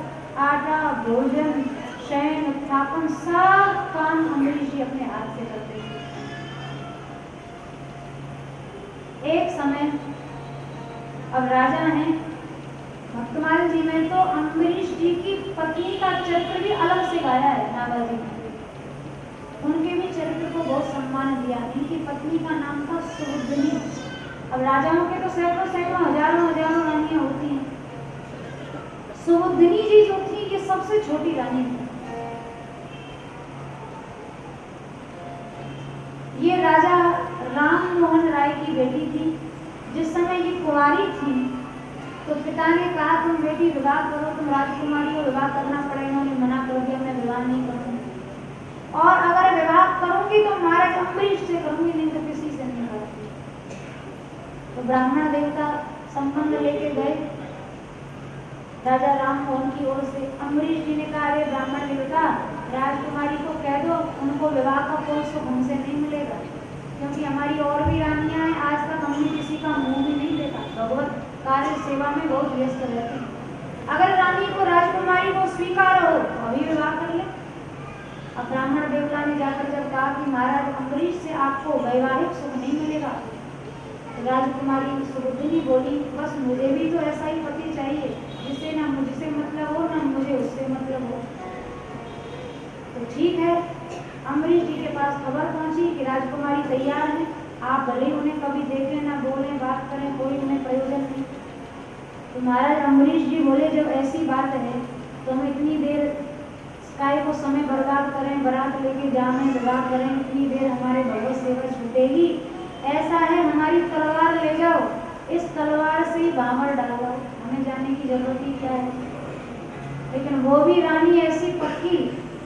आटा, भोजन, शयन, उत्थापन, सब काम अम्बरीश जी अपने हाथ से करते थे। एक समय अब राजा हैं भक्तमाल जी में, तो अम्बरीश जी की पत्नी का चरित्र भी अलग से गाया है नागाजी में। उनके भी चरित्र को बहुत सम्मान दिया। इनकी पत्नी का नाम था सुबुद्धनी। अब राजाओं के तो सैकड़ों सैकड़ों हजारों हजारों रानियां होती हैं। सुबुद्धनी जी जो थी, ये सबसे छोटी रानी थी। ये राजा राम मोहन राय की बेटी थी। जिस समय ये कुंवारी थी तो पिता ने कहा, तुम बेटी विवाह करो, तुम राजकुमारी को विवाह करना पड़ेगा। उन्होंने मना कर दिया, मैं विवाह नहीं करूंगी, और अगर विवाह करूंगी तो महाराज अम्बरीश से करूंगी, नहीं तो किसी से नहीं करूंगी। तो ब्राह्मण देवता संबंध लेके गए राजा राम मोहन की ओर से। अम्बरीश जी ने कहा, अरे ब्राह्मण देवता, राजकुमारी को कह दो, उनको विवाह का कोई सुख हमसे नहीं मिलेगा, क्योंकि हमारी और भी रानियां हैं, आज तक हमने किसी का मुंह भी नहीं देखा, भगवत कार्य सेवा में बहुत व्यस्त रहते हैं। अगर रानी को राजकुमारी को स्वीकार हो तो अभी विवाह कर ले। अब ब्राह्मण देवता ने जाकर जब कहा कि महाराज अम्बरीश से आपको वैवाहिक सुख नहीं मिलेगा, तो राजकुमारी सुबुद्धनी बोली, बस मुझे भी तो ऐसा ही पति चाहिए जिससे ना मुझसे मतलब हो ना मुझे उससे मतलब हो। तो ठीक है, अम्बरीश जी के पास खबर पहुंची कि राजकुमारी तैयार है, आप भले ही उन्हें कभी देखें ना बोलें बात करें, कोई उन्हें प्रयोजन नहीं। तो महाराज अम्बरीश जी बोले, जब ऐसी बात है तो हम इतनी देर काय को समय बर्बाद करें, बारात लेके जाने विवाह करें, इतनी देर हमारे भगवत सेवा छूटेगी। ऐसा है, हमारी तलवार ले जाओ, इस तलवार से ही भामर डालो, हमें जाने की जरूरत ही क्या है। लेकिन वो भी रानी ऐसी पक्की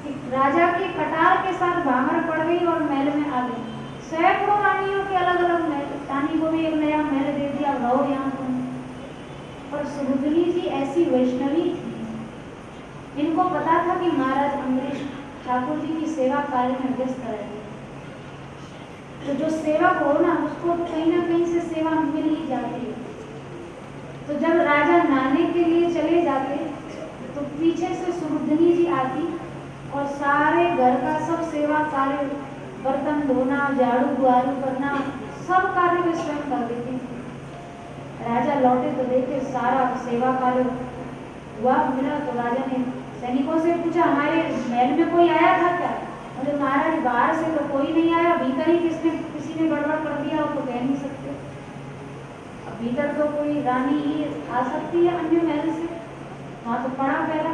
कि राजा की कटार के साथ भामर पड़ गई और महल में आ गई। सैकड़ों रानियों के अलग अलग महल, रानी को भी एक नया महल दे दिया, रहो यहाँ तुम। पर सुबुद्धनी जी ऐसी वैष्णवी थी, इनको पता था कि महाराज अम्बरीश ठाकुर जी की सेवा कार्य में व्यस्त रहते। तो जो सेवक हो ना, उसको कहीं ना कहीं से सेवा मिल ही जाती है। तो जब राजा नहाने के लिए चले जाते तो पीछे से सुबुद्धनी जी आती और सारे घर का सब सेवा कार्य, बर्तन धोना, झाड़ू बुहारू करना, सब कार्य वे स्वयं कर देती थी। राजा लौटे तो देखे सारा सेवा कार्य हुआ मिला। तो राजा ने सैनिकों से पूछा, हमारे महल में कोई आया था क्या? बोले, महाराज बाहर से तो कोई नहीं आया, भीतर ही किसी ने गड़बड़ कर दिया हो तो कह नहीं सकते। अब भीतर तो कोई रानी ही आ सकती है अन्य महल से, वहाँ तो पड़ा पहला।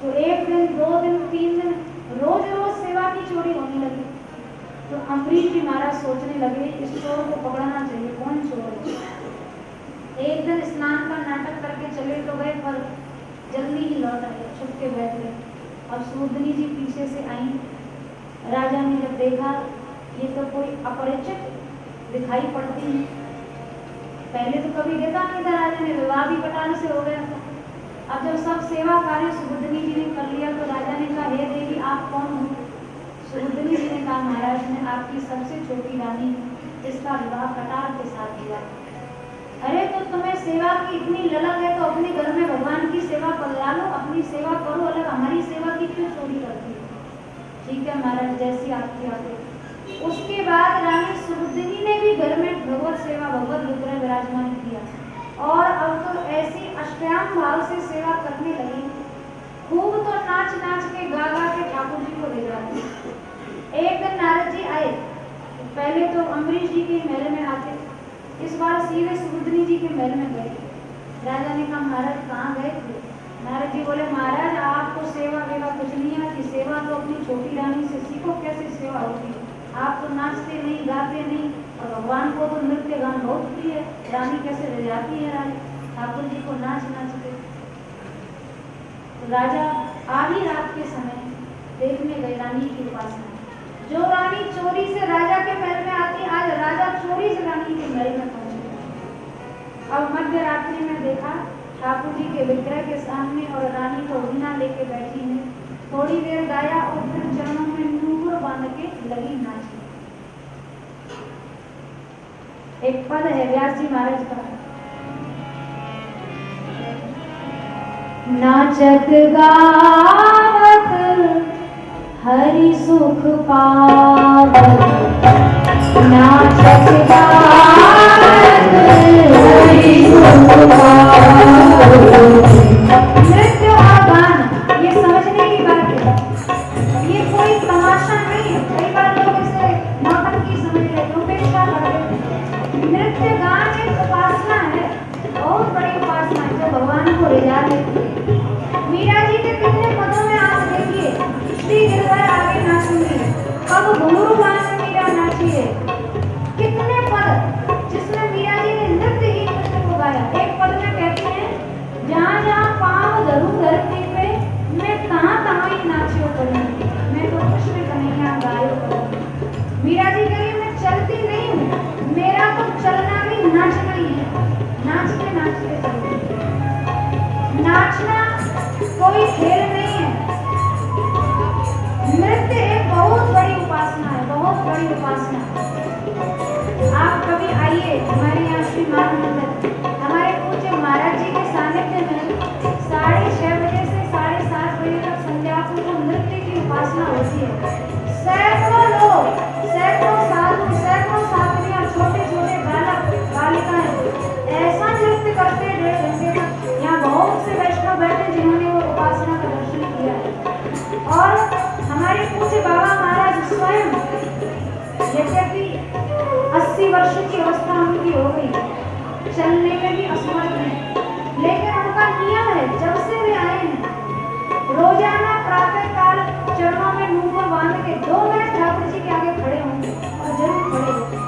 तो एक दिन, 2 दिन, 3 दिन रोज रोज सेवा की चोरी होने लगी। तो अम्बरीश जी महाराज सोचने लगे, इस चोर को पकड़ना चाहिए, कौन चोर है। एक दिन स्नान का नाटक करके चले तो गए, पर जल्दी ही लौट आए, छुप के बैठ गए। अब सुबुद्धनी जी पीछे से आई। राजा ने जब देखा ये तो कोई अपरिचित दिखाई पड़ती है, पहले तो कभी देखा नहीं था, राजा ने विवाह भी पटाने से हो गया था। अब जब सब सेवा कार्य सुबुद्धनी जी ने कर लिया तो राजा ने कहा, हे देवी आप कौन हो? सुबुद्धनी जी ने कहा, महाराज मैं आपकी सबसे छोटी रानी हूँ, जिसका विवाह कटार के साथ हुआ। अरे तो तुम्हें सेवा की इतनी ललक है तो अपने घर में भगवान की सेवा करवा लो, अपनी सेवा करो, अलग हमारी सेवा की क्यों चोरी करती हो? ठीक है महाराज, जैसी आपकी आज्ञा। उसके बाद रानी सुबुद्धनी ने भी घर में भगवत सेवा, भगवत विग्रह विराजमान किया, और अब तो ऐसी अष्टयाम भाव से सेवा करने लगी, खूब तो नाच नाच के गा गा के ठाकुर जी को ले जाती। एक दिन नारद जी आए, पहले तो अम्बरीश जी के महल में आते, इस बार सीधे सुबुद्धनी जी के महल में गए। राजा ने कहा महाराज कहाँ गए थे? नारद जी बोले महाराज आपको सेवा वेवा कुछ नहीं आती, सेवा तो अपनी छोटी रानी से सीखो कैसे सेवा होती है। आप तो नाचते नहीं गाते नहीं, और भगवान को तो नृत्य गान बहुत प्रिय है, रानी कैसे रह जाती है रानी ठाकुर जी को नाच नाच के। तो राजा आधी रात के समय देखने गए रानी की उपासना। जो रानी चोरी से राजा के महल में आती, आज राजा चोरी से रानी के महल में पहुंचे। अब मध्य रात्रि में देखा ठाकुर जी के विग्रह के सामने और रानी को वीणा लेके बैठी है। थोड़ी देर गाया और फिर चरणों में नूपुर बांध के लगी नाचने। एक पद है व्यास जी महाराज का, नाचत गावत हरि सुख पावत, नाचत गावत हरि सुख पावत। नृत्य और गान ये समझने की बात है, ये कोई तमाशा नहीं है। कई बार लोग इसे नौटंकी समझ लेते हैं, उपेक्षा करते हैं। नृत्य गान एक उपासना है, बहुत बड़ी उपासना है जो भगवान को रिझा देती है। मीरा जी के कितने पदों में आप देखिए, श्री गिरधर आगे नाचूंगी, अब घुंघरू बांध मीरा नाची है। कितने पद जिसमें मीरा जी ने नृत्य ही नृत्य को गाया। एक पद में कहती हैं, जहाँ जहाँ पाँव धरू धरती पे, मैं कहाँ कहाँ ही नाचियो करूँ, मैं तो कृष्ण कन्हैया गायो करूँ। मीरा जी कह रही मैं चलती नहीं हूँ, मेरा तो चलना भी नाचना ही है, नाचते नाचते चलती। नाचना कोई खेल नहीं है। नृत्य एक बहुत बड़ी उपासना है, बहुत बड़ी उपासना। आप कभी आइए हमारे यहाँ श्री मान मंदिर, हमारे पूज्य महाराज जी के सानिध्य में 6:30 बजे से 7:30 बजे तक संध्या को नृत्य की उपासना होती है। सैकड़ों लोग, सैकड़ों साधु, सैकड़ों साधुनियां, छोटे छोटे बालक बालिकाएं ऐसा नृत्य करते हैं 1.5 घंटे तक। यहाँ बहुत से वैष्णव बैठे जिन्होंने वो उपासना का दर्शन किया है। और हमारे पूज्य बाबा महाराज स्वयं यद्यपि 80 वर्ष की अवस्था उनकी हो गई, चलने में भी असमर्थ है, लेकिन उनका नियम है जब से वे आए हैं रोजाना प्रातः काल चरणों में नूपुर बांध के 2 मिनट ठाकुर जी के आगे खड़े होंगे और जरूर खड़े होंगे।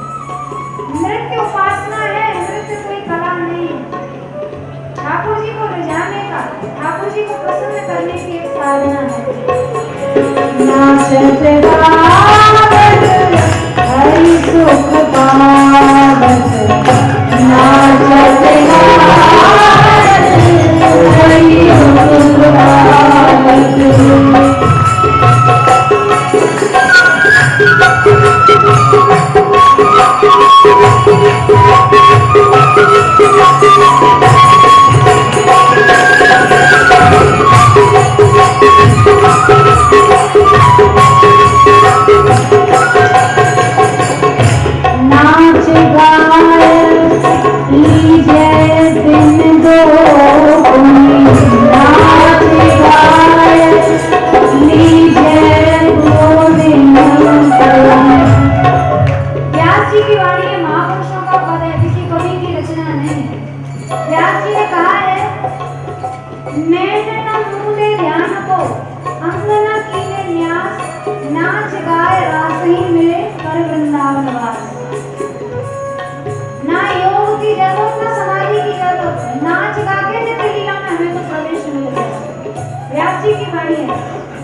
नृत्य उपासना है, नृत्य कोई कला नहीं है। ठाकुर जी को रिझाने का, ठाकुर जी को प्रसन्न करने की एक साधना है। नाचत गावत हरि सुख पावत, नाचत गावत हरि सुख पावत। नाच गाय लीजे दिन दो कुनी, नाच गाय लीजे 2 दिन कुनी। व्यास जी की वाणी है, महापुरुषों का पद है, किसी कवि की रचना नहीं है। व्यास जी ने कहा है, नैन न मूले ध्यान को, अंग न कीने न्यास, नाच गाय रासही में कर वृंदावन वास। ना योग की जरूरत, ना समाधि की जरूरत, नाच गा के नित्य लीला में हमें तो प्रवेश मिल गया। व्यास जी की वाणी है,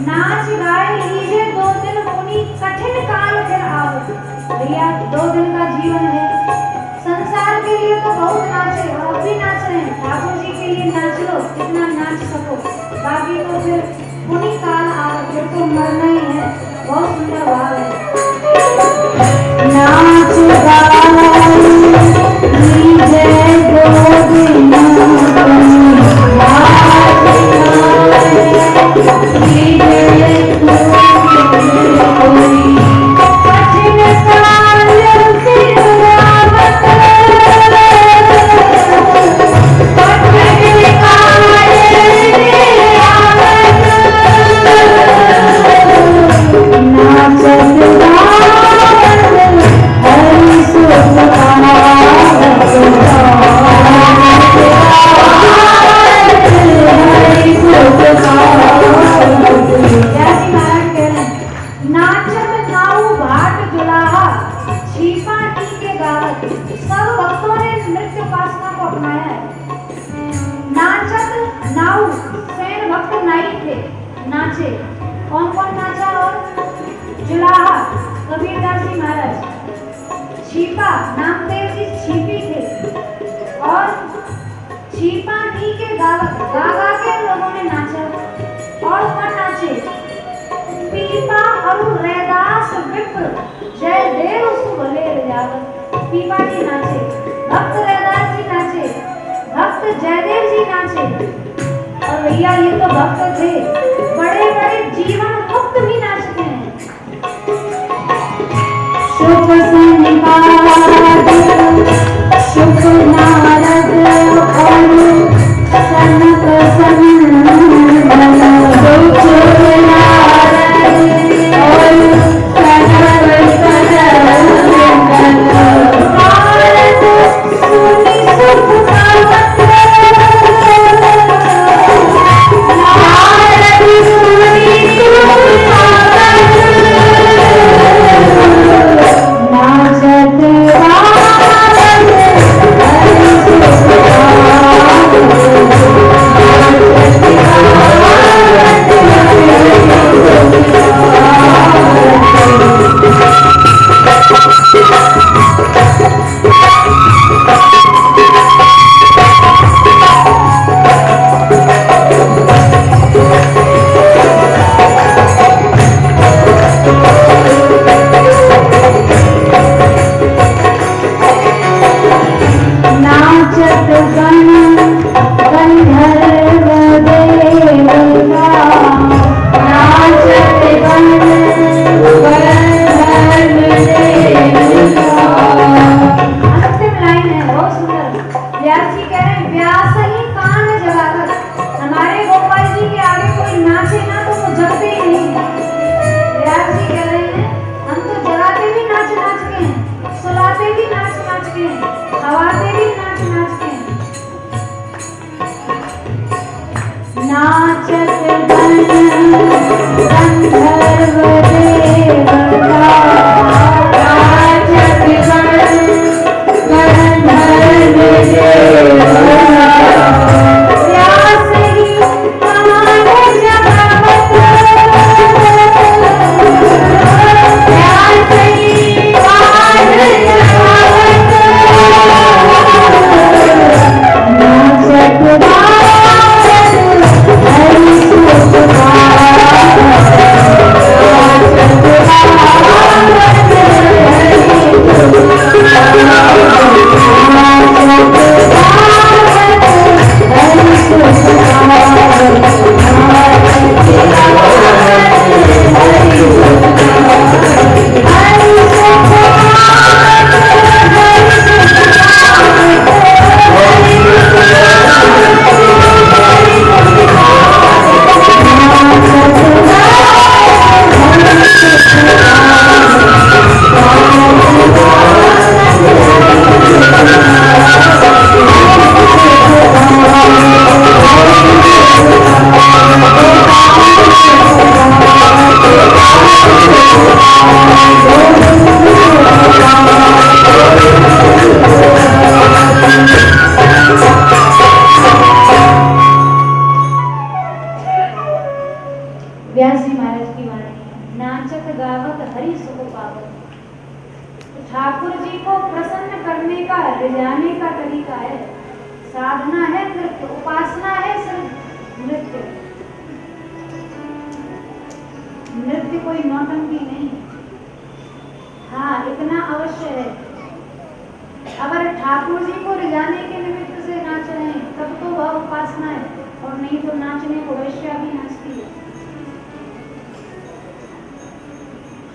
नाच गाय लीजे 2 दिन मुनि, कठिन काल फिर आवत। भैया 2 दिन का जीवन है, संसार के लिए तो बहुत नाचे और अब भी नाच रहे हैं। ठाकुर जी के लिए नाच लो जितना नाच सको, बाकी तो फिर पुनि काल आवत, फिर तो मरना ही है। बहुत सुंदर भाव है। नाच गाय लीजे 2 दिन कुनी, नाच गाय लीजे 2 दिन कुनी, कठिन काल फिर आवत, कठिन काल फिर आवत। नाचत गावत छिपा नामदेव जी छिपी थे और छिपा नी के गा के लोगों ने नाचा और कौन नाचे पीपा और रैदास विप्र जय देव सुभले जागत पीपा जी नाचे भक्त रैदास जी नाचे भक्त जयदेव जी नाचे और भैया ये तो भक्त थे बड़े बड़े जीवन मुक्त भी नाचते हैं शुभ संपाद शुभ नारद और सनक सनंदन शुभ नारद और सनक सनंदन नारद सुनि सुख गावत नारद सुनि सुख गावत नाचत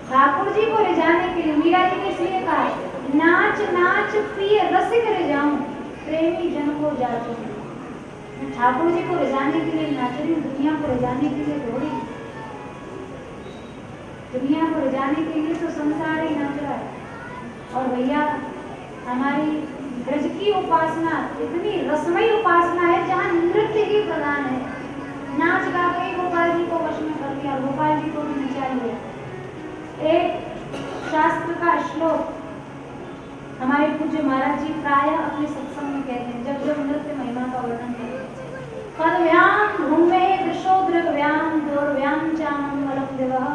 ठाकुर जी को ले जाने के लिए मीरा जी ने इसलिए कहा नाच नाच प्रिय रसिक रे जाऊं प्रेमी जन को जाचूं। मैं ठाकुर जी को ले जाने के लिए नाच रही हूँ, दुनिया को ले जाने के लिए थोड़ी, दुनिया को ले जाने के लिए तो संसार ही नाच रहा है। और भैया हमारी ब्रज की उपासना इतनी रसमयी उपासना है जहाँ नृत्य ही प्रधान है। नाच गा के गोपाल जी को वश में कर लिया, गोपाल जी को भी नचा लिया। एक शास्त्र का श्लोक हमारे पूज्य महाराज जी प्राय अपने सत्संग में कहते हैं, जब जब नृत्य महिमा का वर्णन करते पदव्याम भूमे दृशोद्रव्याम दौर्व्याम चामंगलम दिवः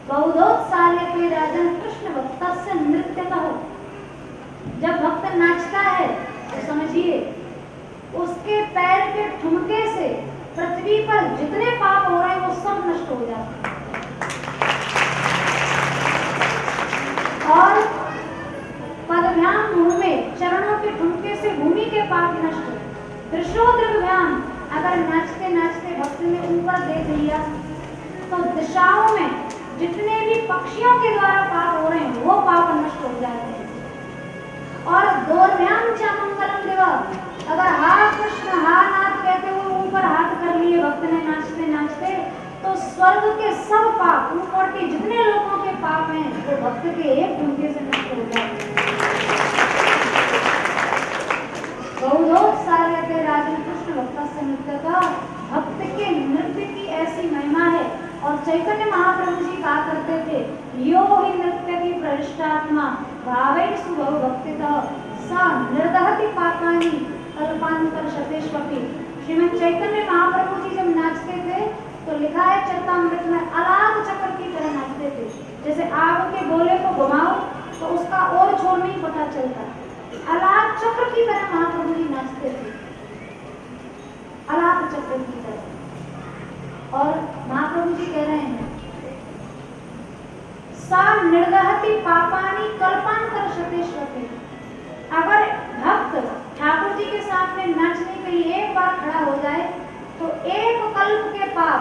बहुधोत्साल्यते राजन कृष्ण भक्तस्य नृत्यतः। जब भक्त नाचता है तो समझिए उसके पैर के ठुमके से पृथ्वी पर जितने पाप हो रहे हैं वो सब नष्ट हो जाते हैं। और पदभ्याम मुंह में चरणों के ठुमके से भूमि के पाप नष्ट हो। दृश्योद्रभ्याम, अगर नाचते नाचते भक्त ने ऊपर देख लिया तो दिशाओं में जितने भी पक्षियों के द्वारा पाप हो रहे हैं वो पाप नष्ट हो जाते हैं। और दोर्भ्याम च मंगलम देवा, अगर हा कृष्ण हा नाथ कहते हुए ऊपर हाथ कर लिए भक्त ने नाचते नाचते तो स्वर्ग के सब पाप, ऊपर के जितने लोगों के पाप हैं वो भक्त के एक ठुमके से नष्ट हो जाते हैं। बहुलोक सारयते राजन कृष्ण भक्त से नृत्य का, भक्त के नृत्य की ऐसी महिमा है। और चैतन्य महाप्रभु जी कहा करते थे, यो ही नृत्य की प्रविष्टात्मा भावै सुभव भक्तितः सा निर्दहति पापानि कल्पांतर शतेष्वपि। श्रीमद् चैतन्य महाप्रभु जी जब नाचते थे तो लिखा है चरितामृत में, अलाग चक्र की तरह नाचते थे। जैसे आग के गोले को घुमाओ तो उसका और छोर नहीं पता चलता, अलाग चक्र की तरह महाप्रभु जी नाचते थे, अलाग चक्र की तरह। और महाप्रभु जी कह रहे हैं, सा निर्दहति पापानि कल्पांतर शतेष्वपि। अगर भक्त ठाकुर जी के सामने नाचने के लिए एक बार खड़ा हो जाए तो एक कल्प के पाप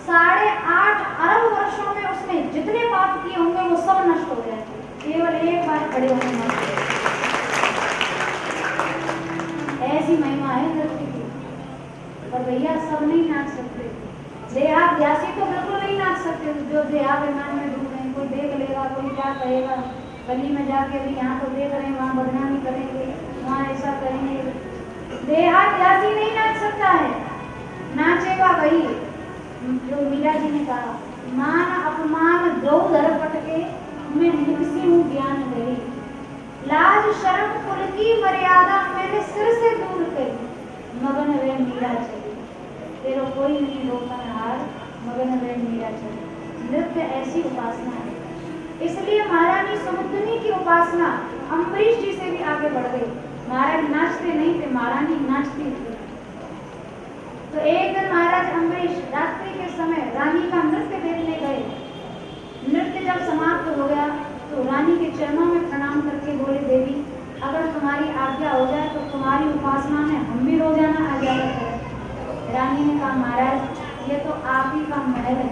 8.5 अरब वर्षों में उसने जितने पाप किए होंगे वो सब नष्ट हो जाएंगे, केवल एक बार खड़े होने में। ऐसी महिमा है नृत्य की। पर भैया सब नहीं नाच सकते, देहाभ्यासी तो बिल्कुल नहीं नाच सकते, जो देहाभिमान में डूब रहे हैं। कोई देख लेगा, कोई क्या कहेगा, गली में जाके भी यहाँ तो देख रहे हैं, वहाँ बदनामी करेंगे, वहाँ ऐसा करेंगे। देहाभ्यासी नहीं नाच सकता है, नाचेगा वही जो मीरा जी ने कहा, मान अपमान दो धर पटके मैं निकसी हूँ ज्ञान गई, लाज शर्म कुल की मर्यादा मैंने सिर से दूर करी, मगन वे मीरा चली, तेरा कोई नहीं रोका हार, मगन वे मीरा चली। नृत्य ऐसी उपासना है, इसलिए महारानी समुद्रनी की उपासना अम्बरीश जी से भी आगे बढ़ गई। महाराज नाचते नहीं थे, महारानी नाचती थी। तो एक दिन महाराज अम्बरीश रात्रि के समय रानी का नृत्य देखने गए। नृत्य जब समाप्त हो गया तो रानी के चरणों में प्रणाम करके बोले, देवी अगर तुम्हारी आज्ञा हो जाए तो तुम्हारी उपासना में हम भी रोजाना आ जाया करें। रानी ने कहा, महाराज ये तो आप ही का महल है,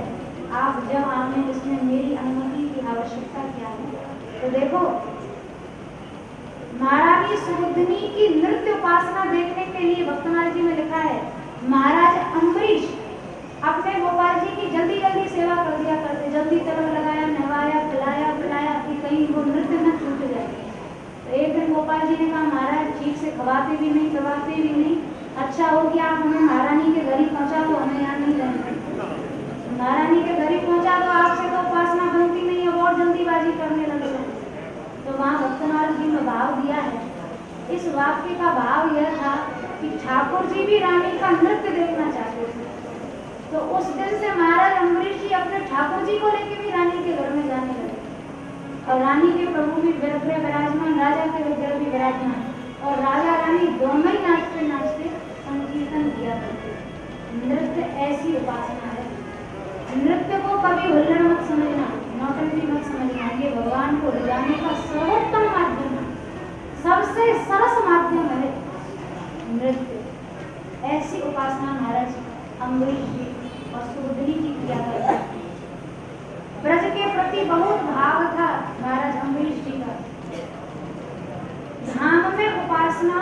आप जब आए इसमें मेरी अनुमति की आवश्यकता क्या है। तो देखो महारानी सुबुद्धनी की नृत्य उपासना देखने के लिए भक्तमाल जी में लिखा है, महाराज अम्बरीश अपने गोपाल जी की जल्दी जल्दी सेवा कर दिया करते, जल्दी तिलक लगाया, नहवाया, खिलाया पिलाया कि कहीं वो नृत्य न छूट जाए। तो एक दिन गोपाल जी ने कहा, महाराज ठीक से खवाते भी नहीं, दबाते भी नहीं, अच्छा हो कि आप हमें महारानी के घर ही पहुंचा दो, हमें यहाँ नहीं रहना। महारानी के घर ही पहुंचा दो, आपसे तो उपासना बनती नहीं है, और जल्दीबाजी करने लगे। तो वहाँ भक्तमाल जी में भाव दिया है। इस वाक्य का भाव यह था कि ठाकुर जी भी रानी का नृत्य देखना चाहते थे। तो उस दिन से महाराज अम्बरीश जी अपने ठाकुर जी को लेकर भी रानी के घर में जाने लगे, और रानी के प्रभु भी विराजमान, राजा के घर भी विराजमान, और राजा रानी दोनों ही नाचते नाचते संकीर्तन किया करते। नृत्य ऐसी उपासना है, नृत्य को कभी हुल्लड़ मत समझना, नौटंकी मत समझना, ये भगवान को रिझाने का सर्वोत्तम माध्यम है, सबसे सरस माध्यम है नृत्य। ऐसी उपासना महाराज अम्बरीश जी और सुबुद्धनी जी किया करते। ब्रज के प्रति बहुत भाव था महाराज अम्बरीश जी का। धाम में उपासना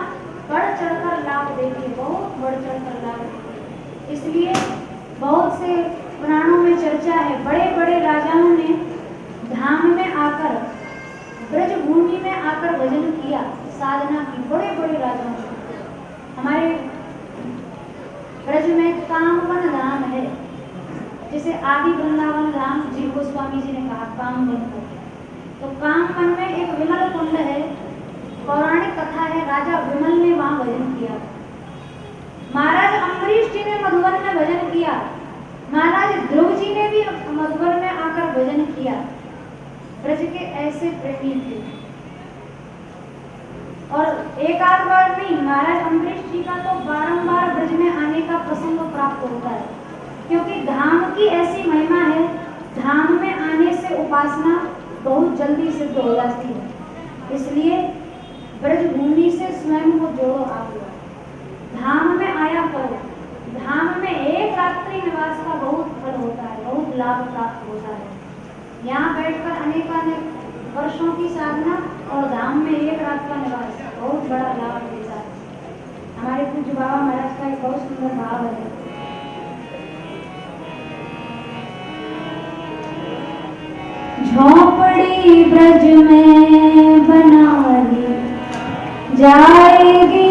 बढ़ चढ़कर लाभ देती है, बहुत बढ़ चढ़कर लाभ देती है। इसलिए बहुत से पुराणों में चर्चा है, बड़े बड़े राजाओं ने धाम में आकर, ब्रज भूमि में आकर भजन किया, साधना की, बड़े बड़े राजाओं ने। हमारे ब्रज में कामवन धाम है, जिसे आदि वृंदावन धाम जी गोस्वामी जी ने कहा कामवन को। तो कामवन में एक विमल कुंड है, पौराणिक कथा है, राजा विमल ने वहां भजन किया। महाराज अम्बरीश जी ने मधुबन में भजन किया, महाराज ध्रुव जी ने भी मधुबन में आकर भजन किया। ब्रज के ऐसे प्रेमी थे। और एक आध बार नहीं, महाराज अम्बरीश जी का तो बारंबार ब्रज में आने का प्रसंग प्राप्त होता है, क्योंकि धाम की ऐसी महिमा है, धाम में आने से उपासना बहुत जल्दी सिद्ध हो जाती है। इसलिए ब्रज भूमि से स्वयं को जोड़ो आप लोग, धाम में आया करो। धाम में एक रात्रि निवास का बहुत फल होता है, बहुत लाभ प्राप्त होता है। यहाँ बैठकर अनेकानेक वर्षों की साधना और धाम में एक रात का निवास बहुत बड़ा लाभ देता है। हमारे पूज्य बाबा महाराज का एक बहुत सुंदर भाव है। झोपड़ी ब्रज में बना ली जाएगी,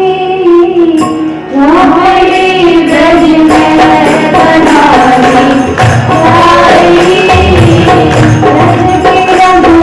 झोपड़ी ब्रज में बना ली जाएगी, ब्रज की रंग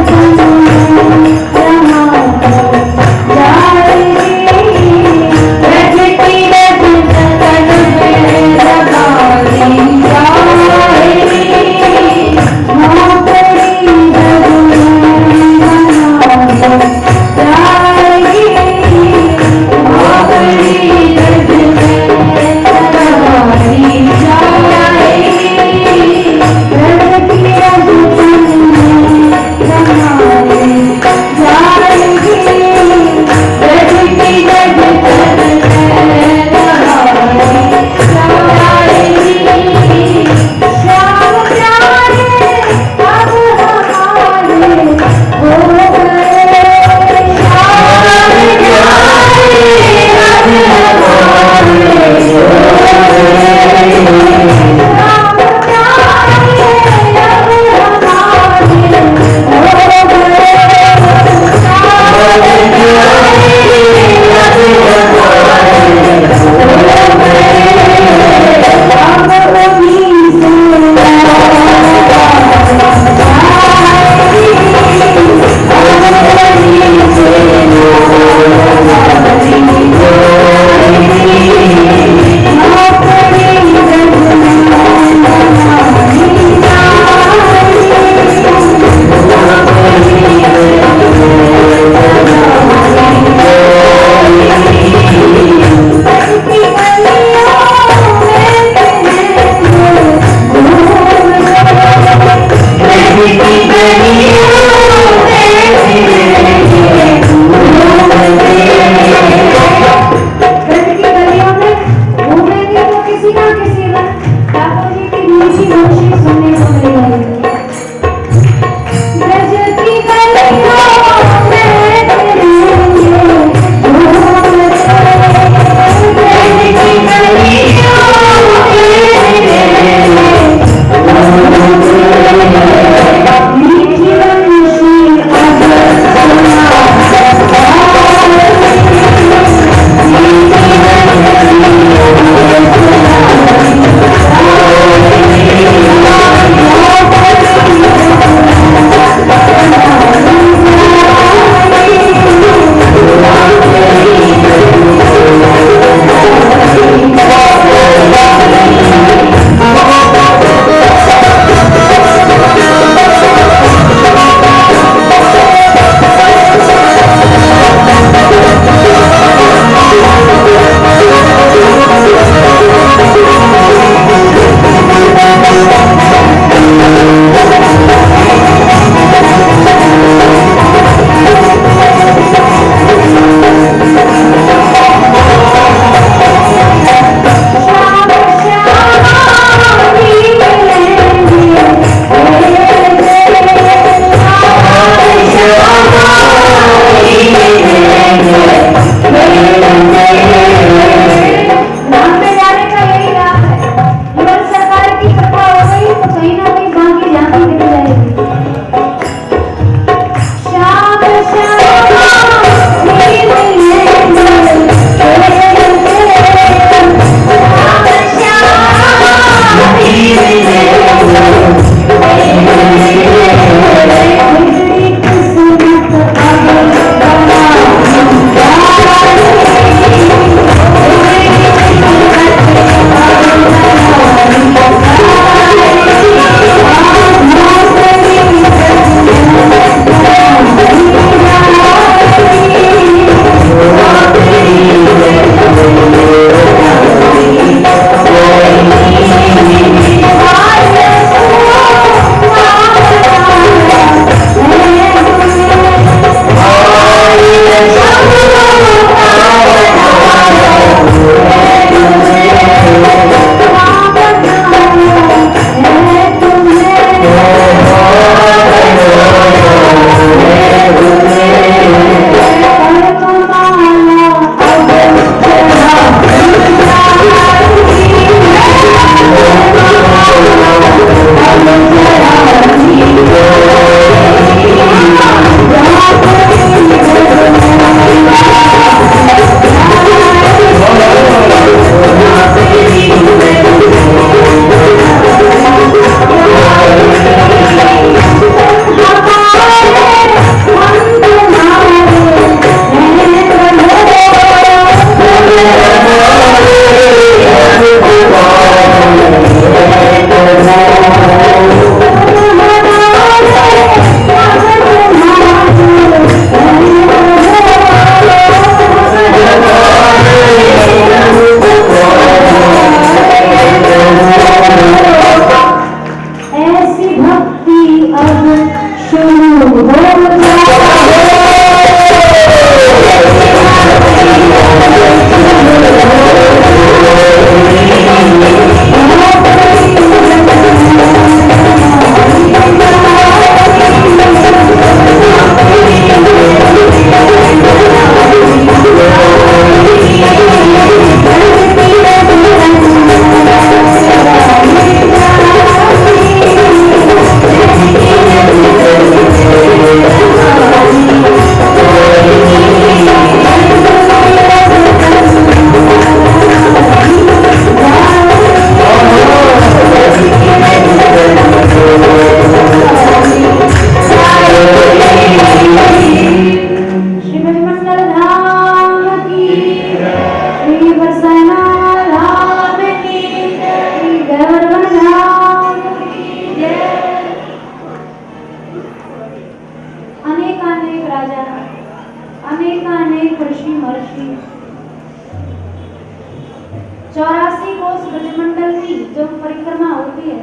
84 कोस ब्रजमंडल की जब परिक्रमा होती है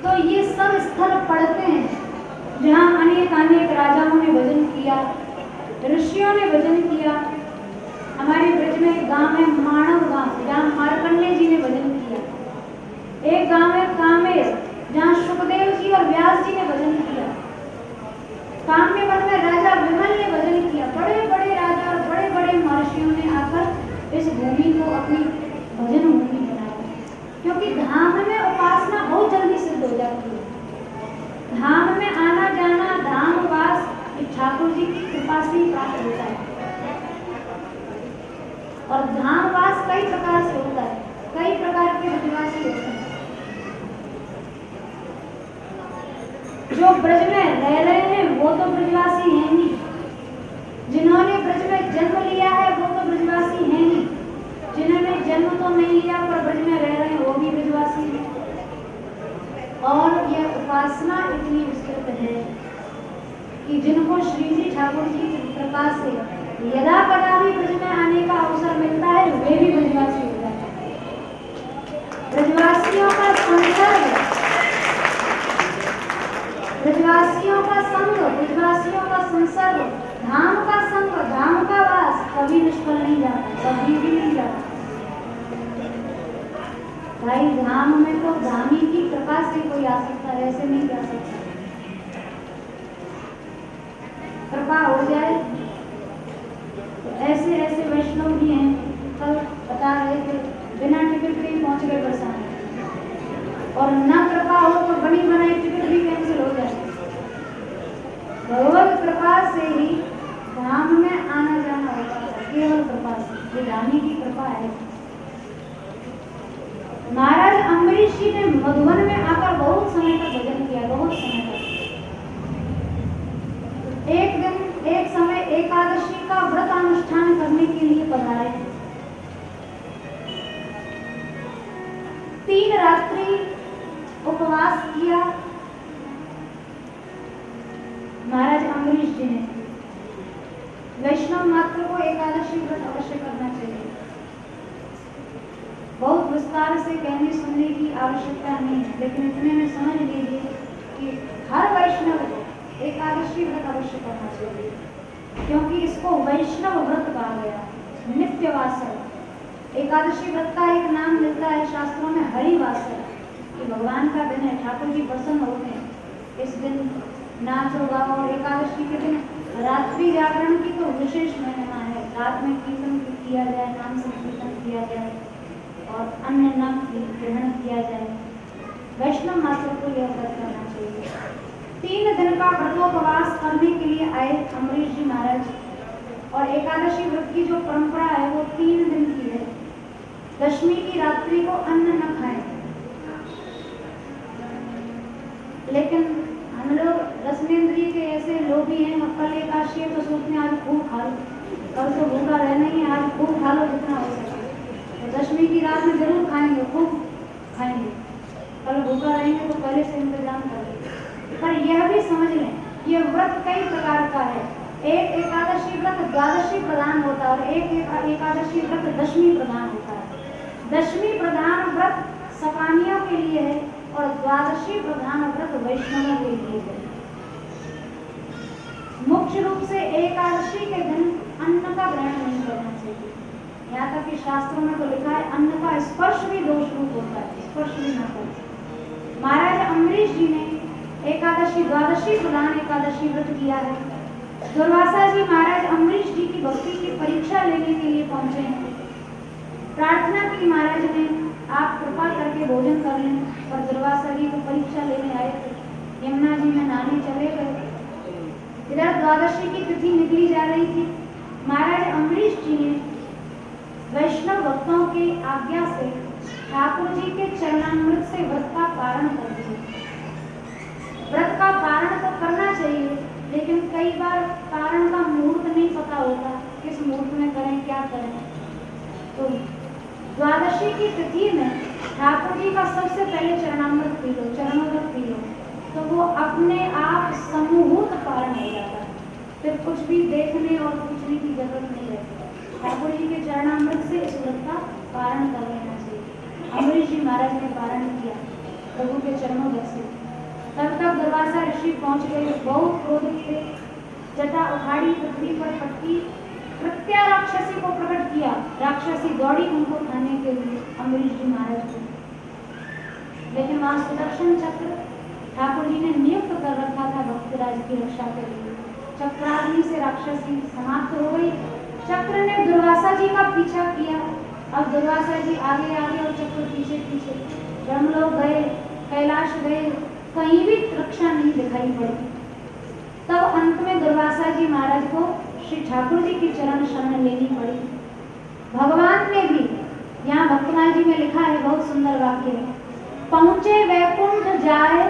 तो ये सब स्थल पड़ते हैं जहाँ अनेक अनेक राजाओं ने भजन किया, ऋषियों ने भजन किया। हमारे ब्रज में एक गांव है मानव गांव, जहाँ मार्कंडेय जी ने भजन किया। एक गांव है कामेर, जहाँ सुखदेव जी और व्यास जी ने भजन किया। काम्य वन में राजा विमल ने भजन किया। बड़े बड़े राजा और बड़े बड़े महर्षियों ने आकर इस भूमि को अपनी भजन भूमि बनाया, क्योंकि धाम में उपासना बहुत जल्दी सिद्ध हो जाती है। धाम में आना जाना, धाम वास ठाकुर जी की कृपा से ही प्राप्त होता है। और धाम वास कई प्रकार से होता है, कई प्रकार के ब्रजवासी होते हैं। जो ब्रज में रह रहे हैं वो तो ब्रजवासी हैं नहीं, जिन्होंने ब्रज में जन्म लिया है वो तो ब्रजवासी हैं नहीं, जिन्होंने जन्म तो नहीं लिया पर ब्रज में रह रहे हैं वो भी ब्रजवासी हैं। और यह उपासना इतनी विस्तृत है कि जिनको श्री जी ठाकुर जी की कृपा से यदा कदा भी ब्रज में आने का अवसर मिलता है वे भी ब्रजवासी हो जाते हैं। ब्रजवासियों का संसर्ग, ब्रजवासियों का संग, ब्रजवासियों का संसर्ग, धाम का संग, धाम का वास कभी निष्फल नहीं जाता, कभी भी नहीं जाता। भाई धाम में तो धामी की कृपा से कोई आ सकता है, ऐसे नहीं जा सकता। कृपा हो जाए तो ऐसे ऐसे वैष्णव भी हैं, कल बता रहे थे बिना टिकट के ही पहुंच गए बरसाने, और न कृपा हो तो बनी बनाई टिकट भी कैंसिल हो जाए। भगवत कृपा से ही धाम में आना जाना होता है, केवल कृपा से। ये धामी की कृपा है। महाराज अम्बरीश जी ने मधुबन में आकर बहुत समय तक भजन किया, बहुत समय तक। एक दिन एक समय एकादशी का व्रत अनुष्ठान करने के लिए पधारे। 3 रात्रि उपवास किया महाराज अम्बरीश जी ने। वैष्णव मात्र को एकादशी व्रत अवश्य करना चाहिए। बहुत विस्तार से कहने सुनने की आवश्यकता नहीं है, लेकिन इतने में समझ लीजिए कि हर वैष्णव एकादशी व्रत अवश्य करना चाहिए, क्योंकि इसको वैष्णव व्रत कहा गया, नित्यवासर। एकादशी व्रत का एक नाम मिलता है शास्त्रों में हरिवासर, कि भगवान का दिन है, ठाकुर जी प्रसन्न होते हैं। इस दिन नाचो गाओ, और एकादशी के दिन रात्रि जागरण की तो विशेष महिमा है। रात में कीर्तन किया जाए, नाम संकीर्तन किया जाए और अन्य नाम ग्रहण किया जाए। वैष्णव मात्र को यह व्रत करना चाहिए। 3 दिन का व्रतोपवास करने के लिए आए अम्बरीश जी महाराज, और एकादशी व्रत की जो परंपरा है वो 3 दिन की है। दशमी की रात्रि को अन्न न खाएं, लेकिन हम लोग रसनेन्द्रिय के ऐसे लोभी हैं, कल एकादशी है तो सोचते हैं आज खूब खा लो, कल तो भूखा रहना ही है, आज खूब खा लो जितना हो सके। तो दशमी की रात में जरूर खाएंगे, खूब खाएंगे। कल भूखा रहेंगे तो पहले से इंतजाम करेंगे। पर यह भी समझ लें, यह व्रत कई प्रकार का है। एक एकादशी व्रत द्वादशी प्रधान होता है और एक एकादशी व्रत दशमी प्रधान होता है। दशमी प्रधान व्रत सकानियों के लिए है और द्वादशी प्रधान व्रत वैष्णवों के लिए है। मुख्य रूप से एकादशी के दिन अन्न का ग्रहण नहीं करना चाहिए। यहाँ तक कि शास्त्रों में तो लिखा है अन्न का स्पर्श भी दोष रूप होता है, स्पर्श भी ना करें। महाराज अम्बरीश जी ने एकादशी द्वादशी प्रधान एकादशी व्रत किया है। दुर्वासा जी महाराज अम्बरीश जी की भक्ति की परीक्षा लेने के लिए पहुंचे हैं। प्रार्थना की महाराज ने, आप कृपा करके भोजन कर लें, पर दुर्वासा जी को परीक्षा लेने आए थे। यमुना जी में नहाने चले गए। इधर द्वादशी की तिथि निकली जा रही थी। महाराज अम्बरीश जी ने वैष्णव भक्तों की आज्ञा से ठाकुर जी के चरणामृत से व्रत का पारण कर दिया। व्रत का पारण तो करना चाहिए, लेकिन कई बार पारण का मुहूर्त नहीं पता होता, किस मुहूर्त में करें, क्या करें। तो द्वादशी की तिथि में ठाकुर जी का सबसे पहले चरणामृत पी लो, चरणामृत पी लो, तो वो अपने आप समूहूत पारण हो जाता है। फिर कुछ भी देखने और पूछने की जरूरत नहीं रहती। ठाकुर जी के चरणामृत से इस व्रत का पारण कर लेना चाहिए। अम्बरीश जी महाराज ने पारण किया प्रभु के चरणों तक से। तब तक दुर्वासा ऋषि पहुंच गए, बहुत क्रोधित थे। जटा उखाड़ी, पृथ्वी पर पटकी, प्रत्या राक्षसी को प्रकट किया। राक्षसी दौड़ी उनको खाने के लिए अम्बरीश जी महाराज को। लेकिन वहां सुदर्शन चक्र ठाकुर जी ने नियुक्त कर रखा था भक्तराज की रक्षा के लिए। चक्राग्नि से राक्षसी समाप्त हो गई। चक्र ने दुर्वासा जी का पीछा किया। अब दुर्वासा जी आगे आगे और चक्र पीछे पीछे। ब्रह्मलोक गए, कैलाश गए, कहीं भी रक्षा नहीं दिखाई पड़ी। तब अंत में दुर्वासा जी महाराज को श्री ठाकुर जी की चरण शरण लेनी पड़ी। भगवान ने भी, यहाँ भक्तमाल जी में लिखा है, बहुत सुंदर वाक्य है, पहुंचे वैकुंठ जाए,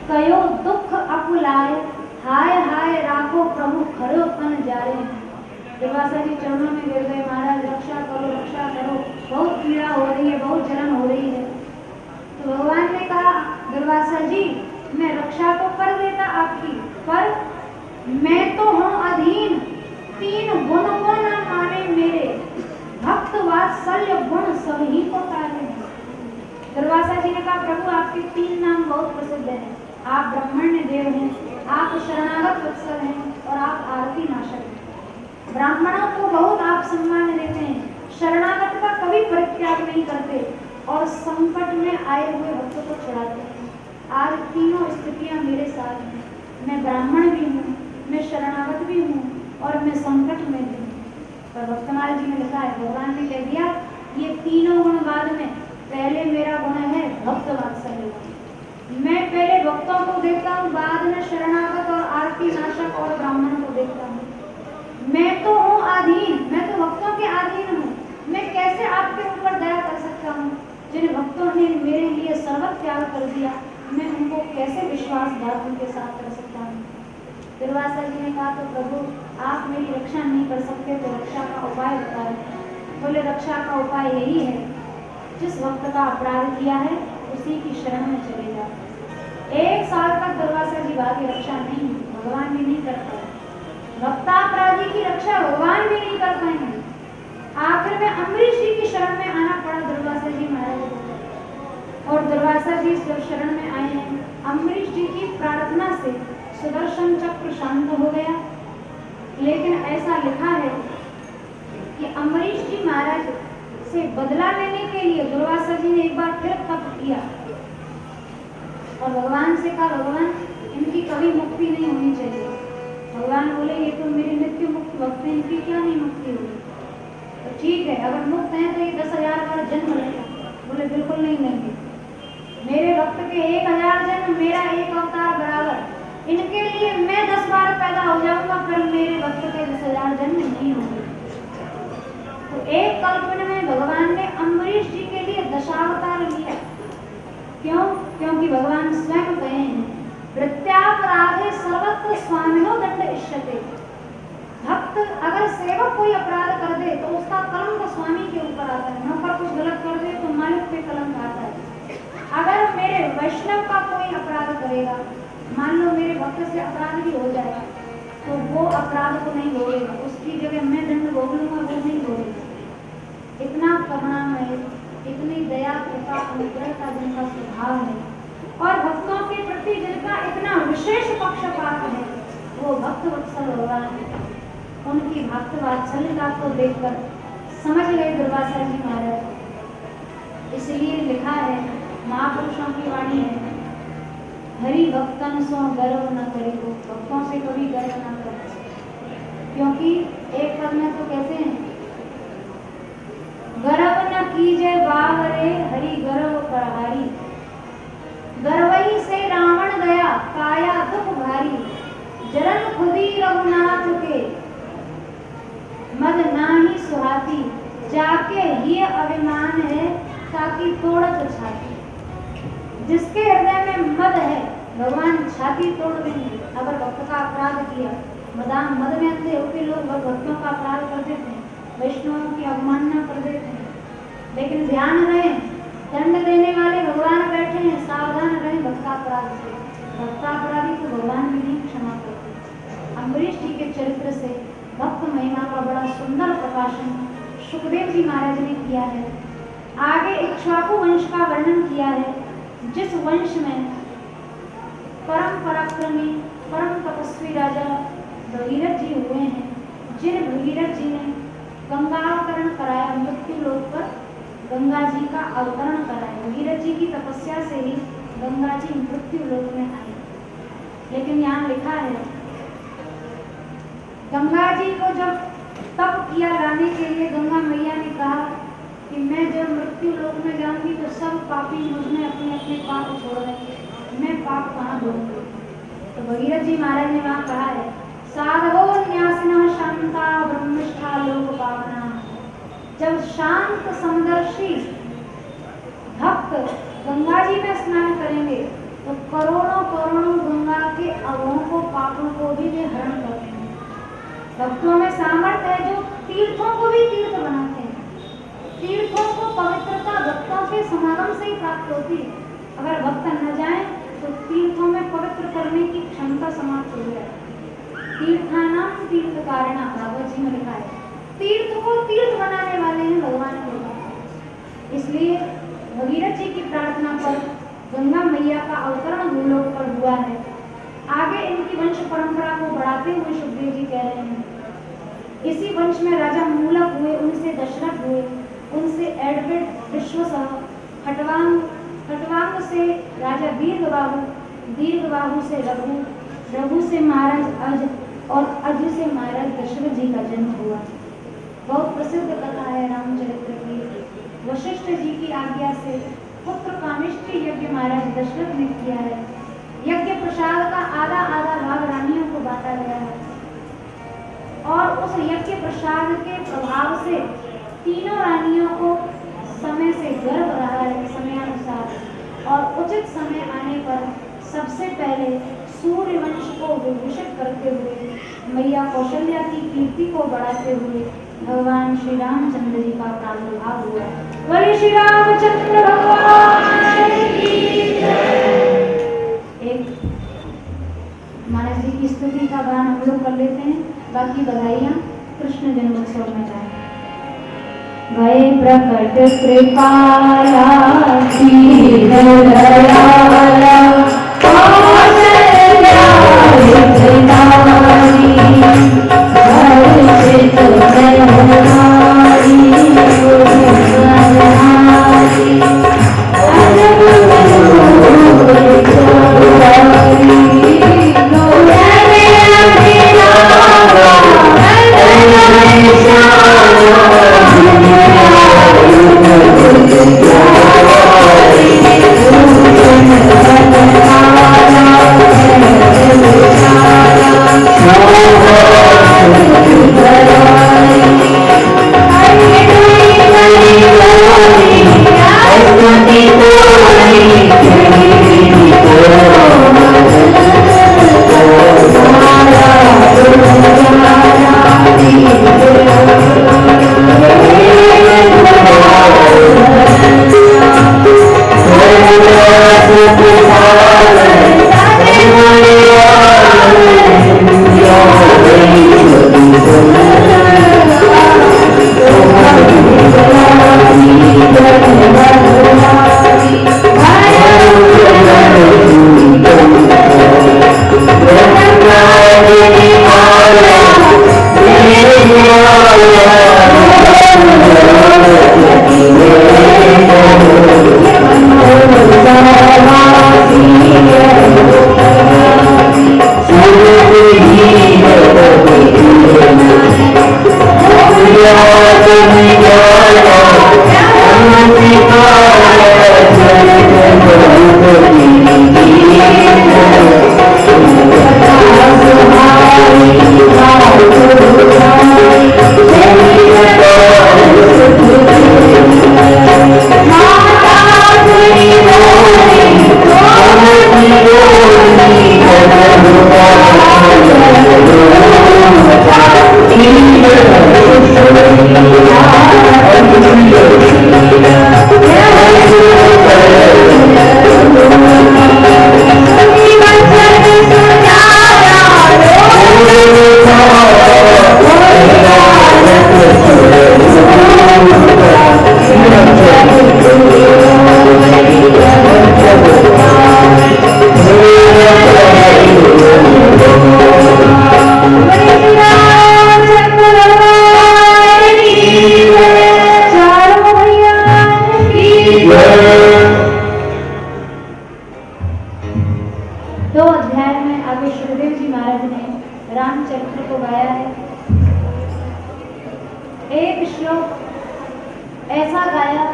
कयो दुख अकुलाए, हाय हाय राखो प्रभु खड़ो तन जाए। दुर्वासा जी चरणों में गिर गए, महाराज रक्षा करो, बहुत पीड़ा हो रही है, बहुत जलन हो रही है। तो भगवान ने कहा, दुर्वासा जी मैं रक्षा तो कर देता आपकी, पर मैं तो हूँ अधीन, 3 गुण को न माने मेरे, भक्त वात्सल्य गुण सभी को तारे। दुर्वासा जी ने कहा, प्रभु आपके 3 नाम बहुत प्रसिद्ध हैं। आप ब्राह्मण्य देव हैं, आप शरणागत वत्सल हैं और आप आरती नाशक हैं। ब्राह्मणों को बहुत आप सम्मान देते हैं, शरणागत का कभी परित्याग नहीं करते और संकट में आए हुए भक्तों को छुड़ाते हैं। आज तीनों स्थितियां मेरे साथ हैं। मैं ब्राह्मण भी हूँ, मैं शरणागत भी हूँ और मैं संकट में भी हूँ। पर भक्तमाल जी ने लिखा है, भगवान ने कह दिया ये तीनों गुण बाद में, पहले मेरा गुण है भक्त वात्सल्य। मैं पहले भक्तों को देखता हूँ, बाद में शरणागत और आरती नाशक और ब्राह्मण को देखता हूँ। मैं तो हूँ अधीन, मैं तो भक्तों के अधीन हूँ। मैं कैसे आपके ऊपर दया कर सकता हूँ? जिन भक्तों ने मेरे लिए सर्वत्र त्याग कर दिया, मैं उनको कैसे विश्वासघात उनके साथ कर सकता हूँ? दुर्वासा जी ने कहा, तो प्रभु आप मेरी रक्षा नहीं कर सकते तो रक्षा का उपाय बताएं। बोले, रक्षा का उपाय यही है, जिस भक्त का अपराध किया है उसी की शरण में चले जाओ। 1 साल तक दुर्वासा जी भाग्य रक्षा नहीं, भगवान भी नहीं कर पाए। भक्तापराधी की रक्षा भगवान भी नहीं कर पाएंगे। आखिर में अम्बरीश जी की शरण में आना पड़ा दुर्वासा जी महाराज को। और दुर्वासा जी जब शरण में आए हैं, अम्बरीश जी की प्रार्थना से सुदर्शन चक्र शांत हो गया। लेकिन ऐसा लिखा है कि अम्बरीश जी महाराज से बदला लेने के लिए दुर्वासा जी ने एक बार फिर तप किया और भगवान से कहा, भगवान इनकी कभी मुक्ति नहीं होनी चाहिए। भगवान बोले, ये तो मेरे नित्य मुक्त भक्त हैं, इनकी क्या नहीं मुक्ति होगी? तो ठीक है, अगर मुक्त हैं तो ये 10,000 बार जन्म लेगा। बोले, बिल्कुल नहीं लेंगे। मेरे भक्त के 1000 जन्म, मेरा 1 अवतार बराबर। इनके लिए मैं 10 बार पैदा हो जाऊंगा, फिर मेरे भक्त के 10,000 जन्म नहीं होंगे। तो एक कल्पना में भगवान ने अम्बरीश जी के लिए दशावतार लिया। क्यों? क्योंकि भगवान स्वयं कहे हैं, वृत्यापराधे सर्वत्र स्वामिनो दंड इष्यते। भक्त अगर सेवक कोई अपराध कर दे तो उसका कलंक स्वामी के ऊपर आता है। नौकर कुछ गलत कर दे तो मालिक पे कलंक आता है। अगर मेरे वैष्णव का कोई अपराध करेगा, मान लो मेरे भक्त से अपराध भी हो जाएगा, तो वो अपराध को नहीं भोगेगा, उसकी जगह मैं दंड भोग लूंगा, वो नहीं भोगेगा। इतना करुणामय, इतनी दया कृपा अनुग्रह का जिनका स्वभाव है और भक्तों के प्रति जिनका इतना विशेष पक्षपात है, वो भक्त वत्सल भगवान है। उनकी भक्त वात्सल्यता को देखकर समझ गए दुर्वासा जी महाराज। इसलिए लिखा है, महापुरुषों की वाणी है, हरि भक्तन सो गर्व न करेगो, भक्तों से कभी गर्व न करें। क्योंकि एक पद में तो कहते हैं, गर्व न कीजे बावरे हरि गर्व प्रहारी, गर्वई से रावण गया काया दुख भारी, जरन खुदी रघुनाथ के मद नाही सुहाती, जाके ये अभिमान है ताकि तोड़त छाती। जिसके हृदय में मद है, भगवान छाती तोड़ देंगे। अगर भक्त का अपराध किया, मद में अंधे होकर लोग भक्तों का अपराध कर देते हैं, वैष्णवों की अवमानना कर देते हैं। लेकिन ध्यान रहे, दंड देने वाले भगवान बैठे हैं, सावधान रहें भक्तापराध से। भक्तापराधी को भगवान भी नहीं क्षमा करते। अम्बरीश जी के चरित्र से भक्त महिमा का बड़ा सुंदर प्रकाशन सुखदेव जी महाराज ने किया है। आगे इक्ष्वाकु वंश का वर्णन किया है, जिस वंश में परम पराक्रमी परम तपस्वी राजा भगीरथ जी हुए हैं, जिन भगीरथ जी ने गंगावतरण कराया, मृत्यु लोक पर गंगा जी का अवतरण कराया। भगीरथ जी की तपस्या से ही गंगा जी मृत्यु लोक में आई। लेकिन यहाँ लिखा है, गंगा जी को जब तप किया लाने के लिए गंगा मैया ने कहा कि मैं जब मृत्यु लोक में जाऊंगी तो सब पापी मुझमें अपने अपने पाप छोड़ देंगे, मैं पाप कहाँ ढूंढूंगी। तो भगीरथ जी महाराज ने वहाँ कहा है, साधो न्यासिनः शांता ब्रह्मनिष्ठा लोक पावना। जब शांत समदर्शी भक्त गंगा जी में स्नान करेंगे तो करोड़ों करोड़ों गंगा के अवों को पापों को भी वे हरण करते हैं। भक्तों में सामर्थ्य है जो तीर्थों को भी तीर्थ बनाते हैं। तीर्थों को पवित्रता भक्तों के समागम से ही प्राप्त होती है। अगर भक्त न जाए तो तीर्थों में पवित्र करने की क्षमता समाप्त हो जाए। तीर्थानाम तीर्थ कारणा, भागवत जी में लिखा है, तीर्थ को तीर्थ बनाने वाले हैं भगवान के भक्त। इसलिए भगीरथ जी की प्रार्थना पर गंगा मैया का अवतरण भूलोक पर हुआ है। आगे इनकी वंश परंपरा को बढ़ाते हुए सुखदेव जी कह रहे हैं, इसी वंश में राजा मूलक हुए, उनसे दशरथ हुए, उनसे एडवर्ड विश्वसह, खटवांग से राजा दीर्घबाहु, दीर्घबाहु से रघु, रघु से महाराज अज और अज से महाराज दशरथ जी का जन्म हुआ। बहुत प्रसिद्ध कथा है रामचरित्र की। वशिष्ठ जी की आज्ञा से पुत्र कामिष्ठी यज्ञ महाराज दशरथ ने किया है। यज्ञ प्रसाद का आधा आधा भाग रानियों को बांटा गया है और उस यज्ञ प्रसाद के प्रभाव से तीनों रानियों को समय से गर्भ रहा है समयानुसार, और उचित समय आने पर सबसे पहले सूर्य वंश को विभूषित करते हुए, मैया कौशल्या की कीर्ति को बढ़ाते हुए भगवान श्री रामचंद्र जी का प्रादुर्भाव हुआ। बोले श्री रामचंद्र भगवान की जय। एक महाराज जी की स्तुति का गान हम लोग कर लेते हैं, बाकी बधाइयाँ कृष्ण जन्मोत्सव में जाए। भय प्रकट कृपाला दयाला Yeah. ऐसा गाया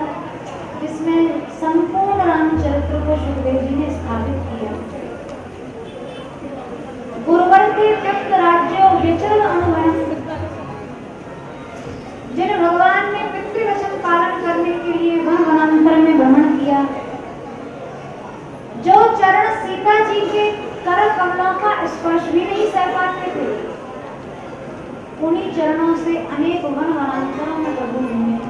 जिसमें संपूर्ण रामचरित्र को सुखदेव जी ने स्थापित किया। गुरुवर्ते तप्त राज्यो विचल अनुवयम, जिन भगवान ने पितृवचन पालन करने के लिए वन वनांतर में भ्रमण किया, जो चरण सीता जी के कर कमलों का स्पर्श भी नहीं सह पाते थे, उन्हीं चरणों से अनेक वन वनांतरों में प्रभु घूमे।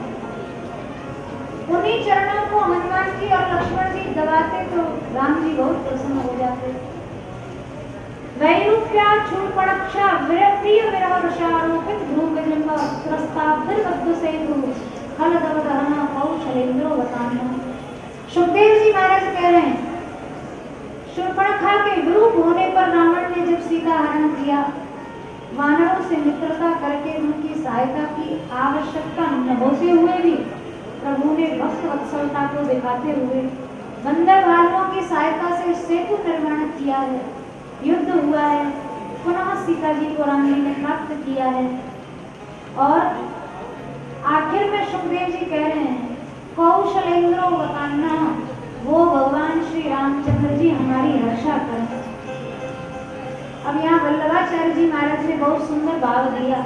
उन्हीं चरणों को हनुमान जी और लक्ष्मण जी दबाते तो राम जी बहुत प्रसन्न हो जाते। वैरूप्या शूर्पणखा विरप्रिय विरह रसारोपित ध्रुव विजंब प्रस्तावबद्ध सेतु खलदवदहन कौशलेंद्रो वतान्य। सुखदेव जी महाराज कह रहे हैं, शूर्पणखा के विरूप होने पर रावण ने जब सीता हरण किया, वानरों से मित्रता करके उनकी सहायता की आवश्यकता न होते हुए भी प्रभु ने भक्त वत्सलता को दिखाते हुए बंदर भालुओं की सहायता से सेतु निर्माण किया है, युद्ध हुआ है, पुनः सीता जी को राम जी ने प्राप्त किया है। और आखिर में सुखदेव जी कह रहे हैं, कौशलेंद्रो वतान्ना, वो भगवान श्री रामचंद्र जी हमारी रक्षा करें। अब यहाँ वल्लभाचार्य जी महाराज ने बहुत सुंदर भाव दिया।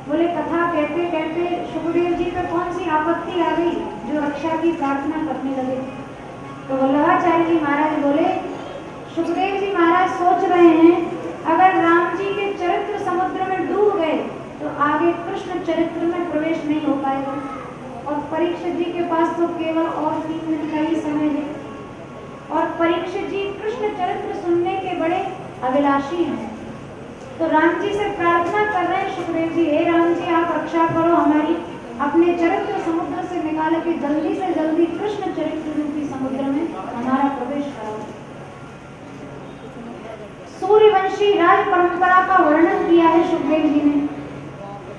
बोले कथा कहते कहते सुखदेव जी पे कौन सी आपत्ति आ गई जो रक्षा की प्रार्थना करने लगे। तो वल्लभाचार्य जी महाराज बोले, सुखदेव जी महाराज सोच रहे हैं अगर राम जी के चरित्र समुद्र में डूब गए तो आगे कृष्ण चरित्र में प्रवेश नहीं हो पाएगा, और परीक्षित जी के पास तो केवल और 3 दिन का ही समय है, और परीक्षित जी कृष्ण चरित्र सुनने के बड़े अभिलाषी हैं। तो राम जी से प्रार्थना कर रहे हैं सुखदेव जी, हे राम जी आप रक्षा करो हमारी, अपने चरित्र समुद्र से निकाल के जल्दी से जल्दी कृष्ण चरित्र रूपी समुद्र में हमारा प्रवेश कराओ। सूर्यवंशी राज परंपरा का वर्णन किया है सुखदेव जी ने।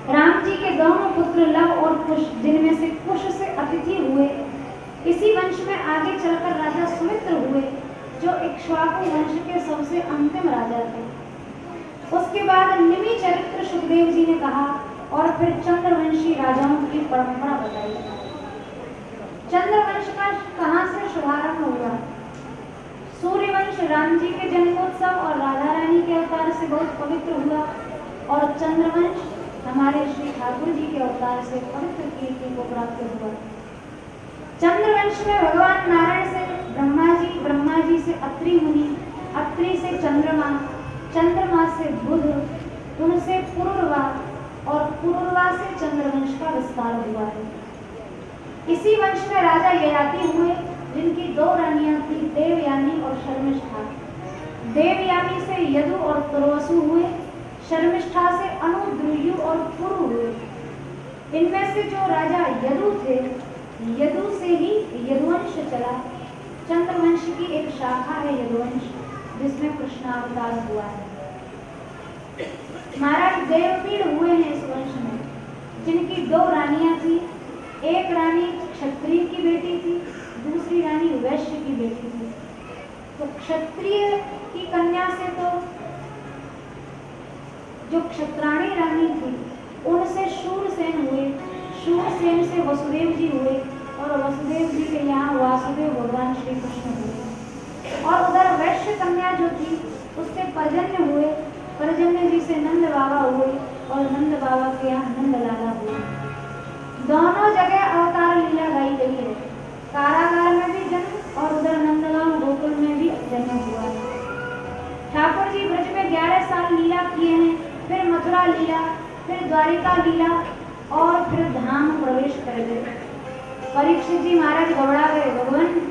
राम जी के दोनों पुत्र लव और कुश, जिनमें से कुश से अतिथि हुए, इसी वंश में आगे चलकर राजा सुमित्र हुए, जो इक्ष्वाकु वंश के सबसे अंतिम राजा थे। उसके बाद निमि चरित्र सुखदेव जी ने कहा और फिर चंद्रवंशी राजाओं की परंपरा बताई। चंद्रवंश का कहां से शुभारंभ हुआ? सूर्यवंश राम जी के जन्मोत्सव और राधा रानी के अवतार से बहुत पवित्र हुआ, और चंद्रवंश हमारे श्री ठाकुर जी के अवतार से पवित्र कीर्ति को प्राप्त हुआ। चंद्रवंश में भगवान नारायण से ब्रह्मा जी से अत्रि मुनि, अत्रि से चंद्रमा, चंद्रमा से बुध, उनसे पुरुरवा, और पुरुरवा से चंद्रवंश का विस्तार हुआ है। इसी वंश में राजा ययाति हुए, जिनकी 2 रानियां थी, देवयानी और शर्मिष्ठा। देवयानी से यदु और तुर्वसु हुए, शर्मिष्ठा से अनु, द्रुयु और पुरु हुए। इनमें से जो राजा यदु थे, यदु से ही यदुवंश चला। चंद्रवंश की एक शाखा है यदुवंश, जिसमें कृष्णावतार हुआ है। महाराज देवपीड़ हुए हैं इस वंश में, जिनकी 2 रानियां थी। एक रानी क्षत्रिय की बेटी थी, दूसरी रानी वैश्य की बेटी थी। तो क्षत्रिय की कन्या से तो जो क्षत्राणी रानी थी, उनसे शूरसेन हुए, शूरसेन से वसुदेव जी हुए, और वसुदेव जी के यहाँ वासुदेव भगवान श्री कृष्ण हुए। और उधर वैश्य कन्या जो थी, उससे पर्जन्य हुए, पर्जन्य जी से नंद बाबा हुए, और नंद बाबा के यहाँ नंद लाला हुए। दोनों जगह अवतार लीला गाई गई है। कारागार में भी जन्म और उधर नंदगांव गोकुल में भी जन्म हुआ है। ठाकुर जी ब्रज में 11 साल लीला किए हैं, फिर मथुरा लीला, फिर द्वारिका लीला, और फिर धाम प्रवेश कर गए। परीक्षित जी महाराज घबरा गए, भगवान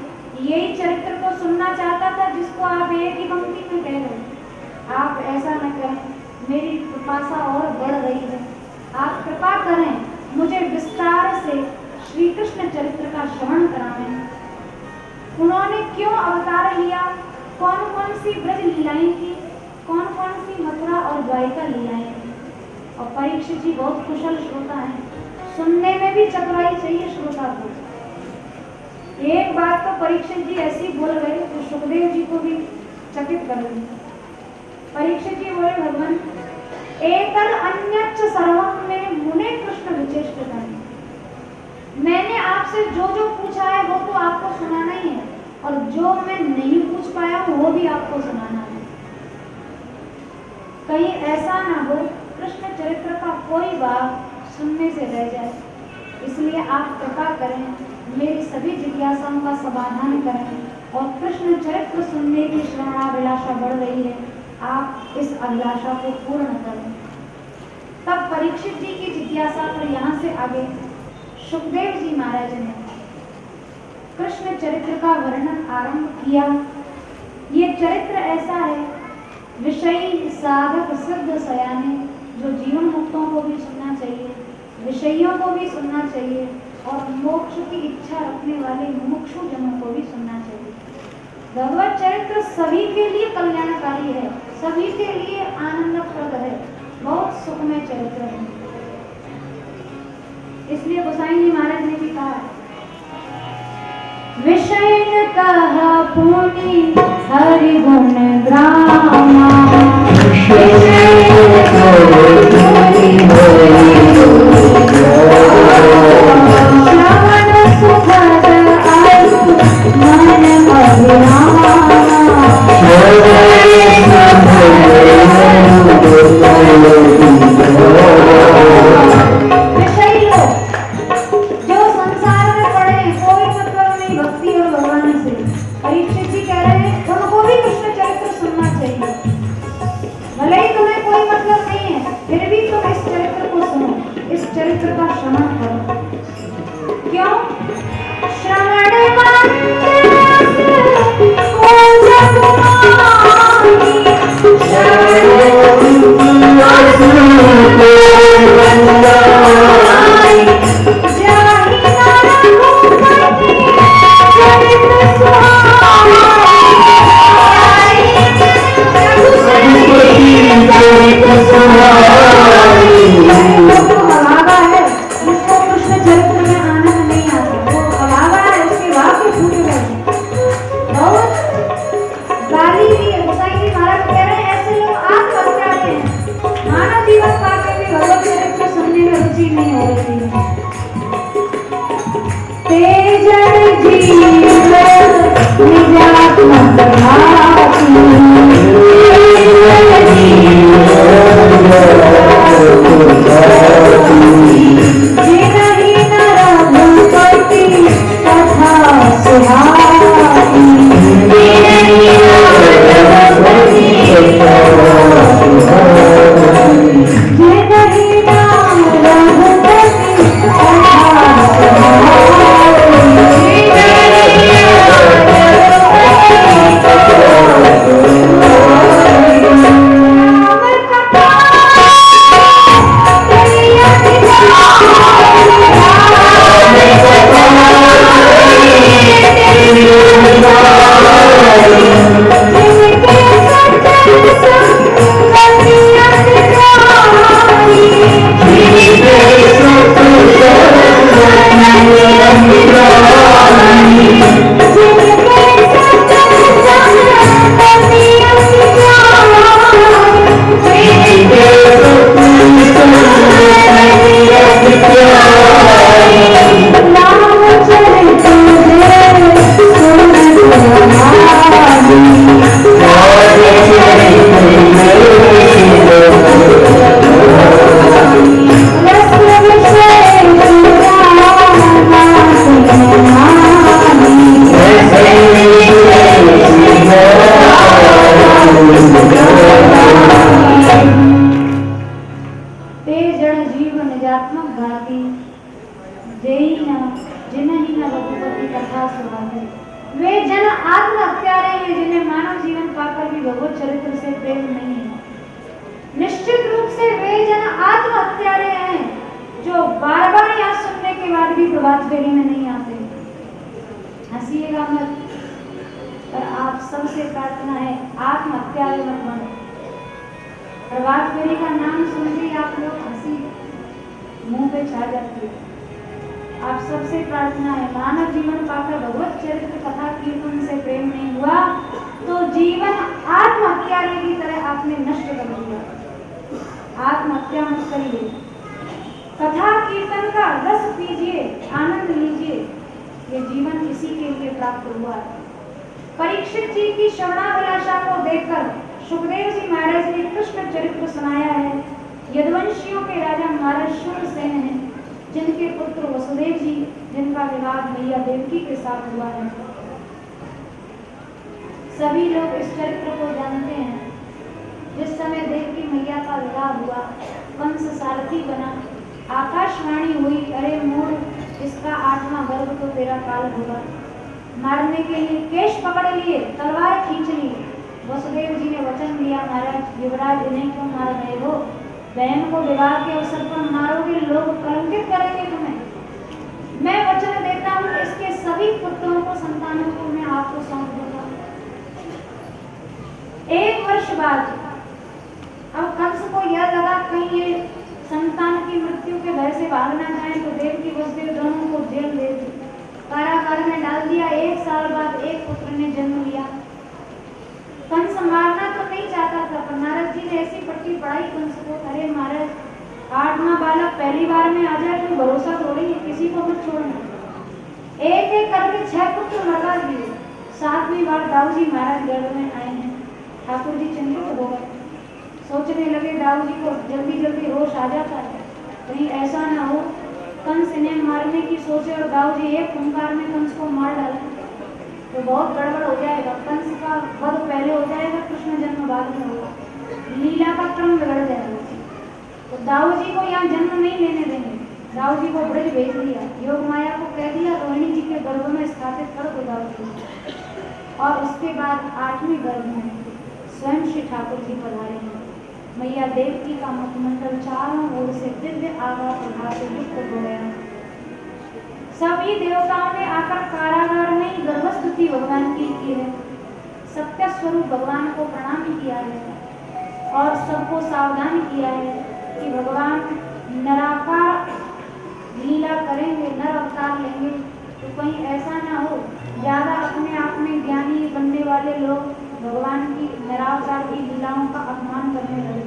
यही चरित्र को सुनना चाहता था जिसको आप एक ही पंक्ति में कह रहे। आप ऐसा न करें, मेरी पिपासा और बढ़ रही है, आप कृपा करें मुझे विस्तार से श्री कृष्ण चरित्र का श्रवण कराएं। उन्होंने क्यों अवतार लिया, कौन कौन सी ब्रज लीलाएं की, कौन कौन सी मथुरा और द्वारिका लीलाएं की। और परीक्षित जी बहुत कुशल श्रोता हैं, सुनने में भी चतुराई चाहिए श्रोता को। एक बात तो परीक्षित जी ऐसी बोल गए तो सुखदेव जी को भी चकित कर दी। परीक्षित जी बोले, भगवान एतद अन्यच्च सर्वम में मुने कृष्ण विचेष्टता। मैंने आपसे जो जो पूछा है वो तो आपको सुनाना ही है, और जो मैं नहीं पूछ पाया हूँ वो भी आपको सुनाना है। कहीं ऐसा ना हो कृष्ण चरित्र का कोई भाग सुनने से रह जाए, इसलिए आप कृपा करें, मेरी सभी जिज्ञासाओं का समाधान करें। और कृष्ण चरित्र सुनने की श्रवणाभिलाषा बढ़ रही है, आप इस अभिलाषा को पूर्ण करें। तब परीक्षित जी की जिज्ञासा पर यहाँ से आगे सुखदेव जी महाराज ने कृष्ण चरित्र का वर्णन आरंभ किया। ये चरित्र ऐसा है, विषयी साधक सिद्ध सयाने, जो जीवन मुक्तों को भी सुनना चाहिए, विषयों को भी सुनना चाहिए, और मोक्ष की इच्छा रखने वाले मुमुक्षु जनों को भी सुनना चाहिए। भगवत चरित्र सभी के लिए कल्याणकारी है, सभी के लिए आनंदप्रद है, बहुत सुखमय चरित्र है। इसलिए गोसाई जी महाराज ने भी कहा, विषय कहा पुनि हरि गुण ग्रामा, श्रवण सुखद आयु मन अभिरामा, आप सबसे प्रार्थना है, मानव जीवन पाकर भगवत चरित्र कथा कीर्तन से प्रेम नहीं हुआ तो जीवन आत्महत्या की तरह आपने नष्ट कर दिया। आत्महत्या मत करिए, कथा कीर्तन का रस पीजिए, आनंद लीजिए, ये जीवन इसी के लिए प्राप्त हुआ है। परीक्षित जी की श्रवणाभिलाषा को देखकर सुखदेव जी महाराज ने कृष्ण चरित्र सुनाया है। यदुवंशियों के राजा महाराज शूरसेन हैं, जिनके पुत्र वसुदेव जी, जिनका विवाह मैया देवकी के साथ हुआ है। सभी लोग इस चरित्र को जानते हैं। जिस समय देवकी मैया का विवाह हुआ, कंस सारथी बना, आकाशवाणी हुई, अरे मूढ़, इसका 8वां गर्भ तो तेरा काल होगा। मारने के लिए केश पकड़ लिए, तलवार खींच ली। वसुदेव जी ने वचन दिया, महाराज युवराज इन्हें क्यों मार रहे हो? बहन को विवाह के अवसर पर मारोगे, लोग कलंकित करेंगे तुम्हें। मैं वचन देता हूँ, इसके सभी पुत्रों को, संतानों को मैं आपको सौंप दूंगा। 1 वर्ष बाद अब कंस को यह लगा कहीं ये संतान की मृत्यु के भय से भाग ना जाए, तो देवकी वसुदेव दोनों को जेल दे दी, कारागार में डाल दिया। 1 साल बाद एक पुत्र ने जन्म लिया। कंस मारना तो नहीं चाहता था, पर नारद जी ने ऐसी पट्टी पढ़ाई कंस को, अरे महाराज 8वां बालक पहली बार में आ जाए तो भरोसा थोड़ी है, किसी को मत छोड़ना। एक एक करके 6 पुत्र मरवा दिए। 7वीं बार दाऊ जी महाराज गर्भ में आए हैं। ठाकुर जी चिंतित हो गए, सोचने लगे दाऊ जी को जल्दी जल्दी होश आ जाता है, कहीं ऐसा ना हो कंस इन्हें मारने की सोचे और दाऊ जी एक खूंखार में कंस को मार डाले तो बहुत गड़बड़ हो जाएगा। कंस का वध पहले हो जाएगा, कृष्ण जन्म बाद में होगा, लीला का क्रम बिगड़ जाएगा। तो दाऊ जी को यहाँ जन्म नहीं लेने देंगे। दाऊ जी को ब्रज भेज दिया, योग माया को कह दिया रोहिणी जी के गर्भ में स्थापित कर दो दाऊ जी। और उसके बाद 8वीं गर्भ में स्वयं श्री ठाकुर जी पधारे हैं। मैया देवकी का मुखमंडल चारों ओर से दिव्य आभा प्रभा से युक्त हो गया। सभी देवताओं ने आकर कारागार में गर्भस्तुति भगवान की है, सत्य स्वरूप भगवान को प्रणाम किया है और सबको सावधान किया है कि भगवान नराकार लीला करेंगे, नर अवतार लेंगे, तो कहीं ऐसा ना हो ज्यादा अपने आप में ज्ञानी बनने वाले लोग भगवान की निराकार की लीलाओं का अपमान करने लगे।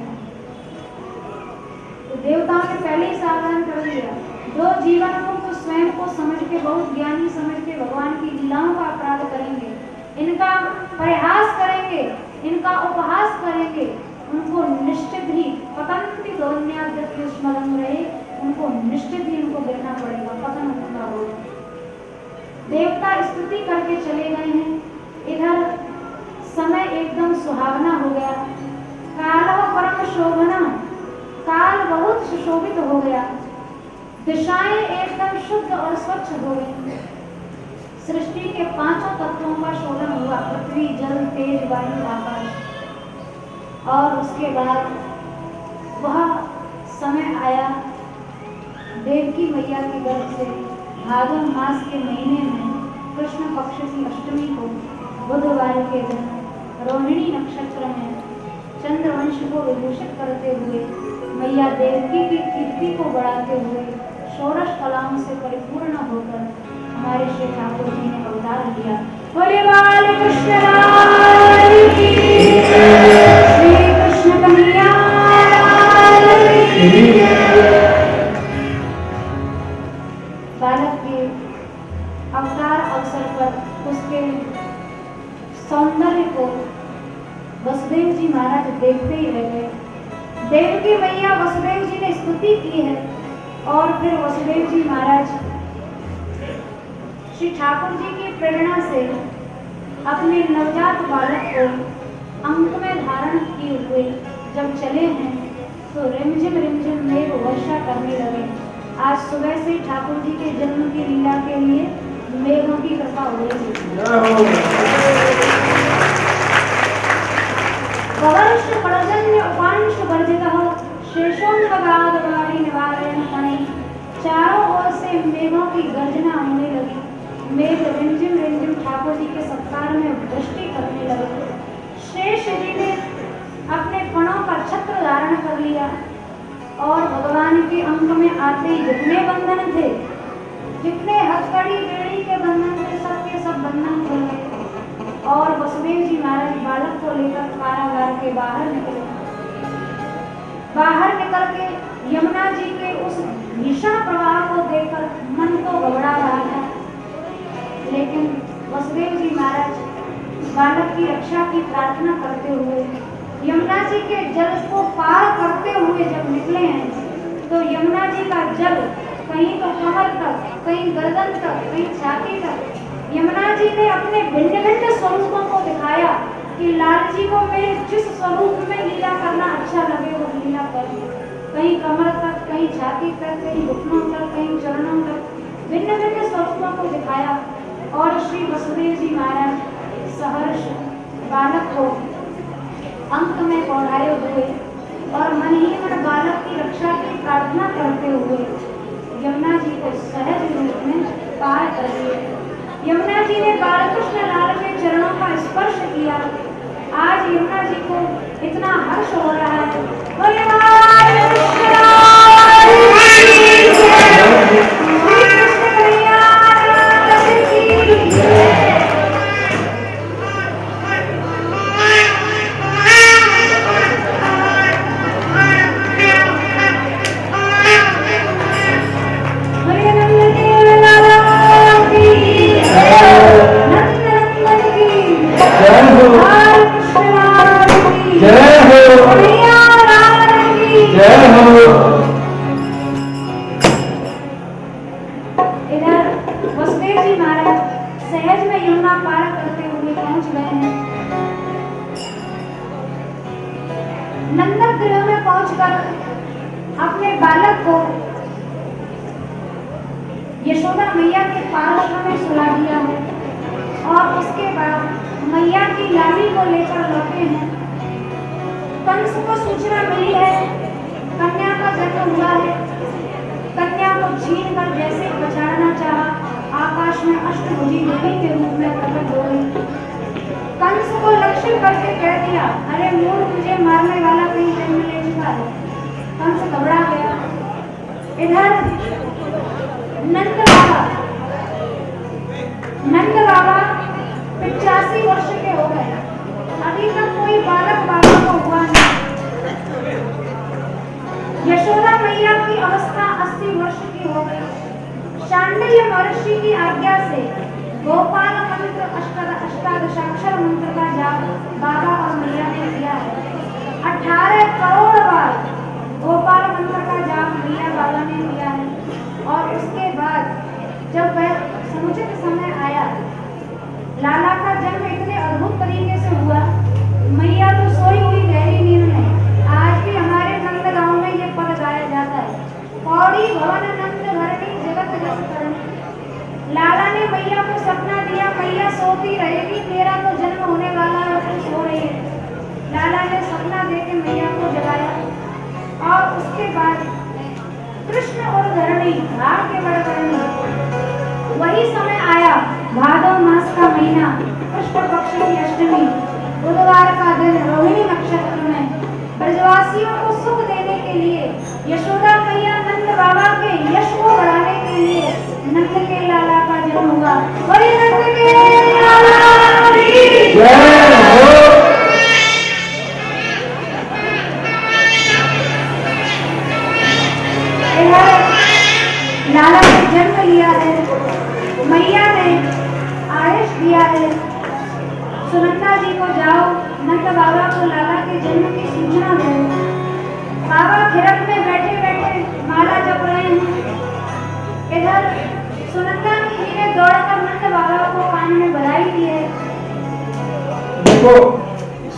तो देवताओं ने पहले ही सावधान कर दिया, जो जीवन मुक्त स्वयं को समझ के, बहुत ज्ञानी समझ के भगवान की लीलाओं का अपराध करेंगे, इनका परिहास करेंगे, इनका उपहास करेंगे, उनको निश्चित ही पतंति दोन्याद्य स्मरण रहे, उनको निश्चित ही उनको गिरना पड़ेगा, पतन उनका होगा। देवता स्तुति करके चले गए हैं। इधर समय एकदम सुहावना हो गया। कालो परम शोभना, काल बहुत सुशोभित हो गया। दिशाएं एकदम शुद्ध और स्वच्छ हो गई। सृष्टि के 5 तत्वों का शोधन हुआ, पृथ्वी, जल, तेज, वायु, आकाश। और उसके बाद वह समय आया देवकी मैया के गर्भ से भादों मास के महीने में कृष्ण पक्ष की अष्टमी को बुधवार के दिन रोहिणी नक्षत्र में चंद्रवंश को विभूषित करते हुए मैया देवकी की कीर्ति को बढ़ाते हुए षोडश कलाओं से परिपूर्ण होकर हमारे श्री ठाकुर जी ने अवतार लिया। बोले बाल कृष्ण लाल की, श्री कृष्ण कन्हैया लाल की। बालक के अवतार अवसर पर उसके सौंदर्य को वसुदेव जी महाराज देखते ही रह गए। देवकी मैया वसुदेव जी ने स्तुति की है और फिर वसुदेव जी महाराज श्री ठाकुर जी की प्रेरणा से अपने नवजात बालक को अंक में धारण किए हुए जब चले हैं तो रिमझिम रिमझिम मेघ वर्षा करने लगे। आज सुबह से ठाकुर जी के जन्म की लीला के लिए मेघों की कृपा हो रही है। गवर्ष पर्जन्य उपांश वर्जितः शेषोन्वगादवारी निवारेण फणैः। चारों ओर से मेघों की गर्जना होने लगी। मेघ रिमझिम रिमझिम ठाकुर जी के सत्कार में वृष्टि करने लगे। शेष जी ने अपने फणों का छत्र धारण कर लिया और भगवान के अंक में आते ही जितने बंधन थे, जितने हथकड़ी बेड़ी के बंधन थे, सबके सब बंधन खुल गए और वसुदेव जी महाराज बालक को लेकर कारागार के बाहर निकल के यमुना जी के उस भीषण प्रवाह को देखकर मन तो घबरा रहा था, लेकिन वसुदेव जी महाराज बालक की रक्षा की प्रार्थना करते हुए यमुना जी के जल को पार करते हुए जब निकले हैं, तो यमुना जी का जल कहीं तो कमर तक, कहीं गर्दन तक, कहीं छाती तक। यमुना जी ने अपने भिन्न भिन्न स्वरूपों को दिखाया कि लाल जी को मेरे जिस स्वरूप में लीला करना अच्छा लगे वो लीला करिए। कहीं कमर तक, कहीं छाती तक, कहीं घुटनों तक, कहीं चरणों तक, भिन्न भिन्न स्वरूपों को दिखाया। और श्री वसुदेव जी महाराज सहर्ष बालक को अंक में पौधाए हुए और मन ही मन बालक की रक्षा की प्रार्थना करते हुए यमुना जी को सहज रूप में पार कर दिए। यमुना जी ने बालकृष्ण लाल के चरणों का स्पर्श किया। आज यमुना जी को इतना हर्ष हो रहा है। बोले कृष्ण कन्हैया लाल की जय। इधर वसुदेव जी महाराज सहज में यमुना पार करते हुए पहुंच गए हैं। नंदन गृह में पहुंचकर अपने बालक को यशोदा मैया के पार्श्व में सुला दिया है और उसके बाद मैया की लाली को लेकर लौटे हैं। कंस को सूचना मिली है कन्या का जन्म हुआ है। कन्या को छीन कर जैसे बचाना चाहा, आकाश में अष्टभुजी देवी के रूप में प्रकट हो गई। कंस को लक्ष्य करके कह दिया, अरे मूर्ख, मुझे मारने वाला कहीं जन्म ले चुका है। कंस घबरा गया। इधर नंद बाबा 85 वर्ष के हो गए, अभी तक कोई बालक बाबा को हुआ नहीं। यशोदा मैया की अवस्था 80 वर्ष की हो गई। शांडिल्य महर्षि की आज्ञा से गोपाल मंत्र अष्टादशाक्षर मंत्र का जाप बाबा और मैया ने किया है। 18 करोड़ बार गोपाल मंत्र का जाप मैया बाबा ने किया है। और उसके बाद जब वह समुचित समय आया, लाला का जन्म इतने अद्भुत तरीके से हुआ, मैया तो सोई हुई गहरी नींद में। आज भी हमारे नंद गांव में ये पद गाया जाता है, पौड़ी भवन नंद धरणी जगत जस करणी। लाला ने मैया को सपना दिया, मैया सोती रहेगी, तेरा तो जन्म होने वाला है, तू सो रही है। लाला ने सपना देके मैया को जगाया और उसके बाद कृष्ण और धरणी भाग के बड़बड़नी। वही समय आया, भादव मास का महीना, कृष्ण पक्ष की अष्टमी, बुधवार का दिन, रोहिणी नक्षत्र में ब्रजवासियों को सुख देने के लिए यशोदा मैया नंद बाबा के यश को बढ़ाने के लिए नंद के लाला का जन्म हुआ। बोले नंद के लाला की जय हो। लाला ने जन्म लिया है, मैया ने आदेश दिया है, सुनंदा जी को जाओ नंद बाबा को लाला के जन्म की सूचना दो। बाबा खिरक में बैठे बैठे माला जप रहे हैं। इधर सुनंदा जी ने दौड़कर नंद बाबा को कान में बधाई दी है। देखो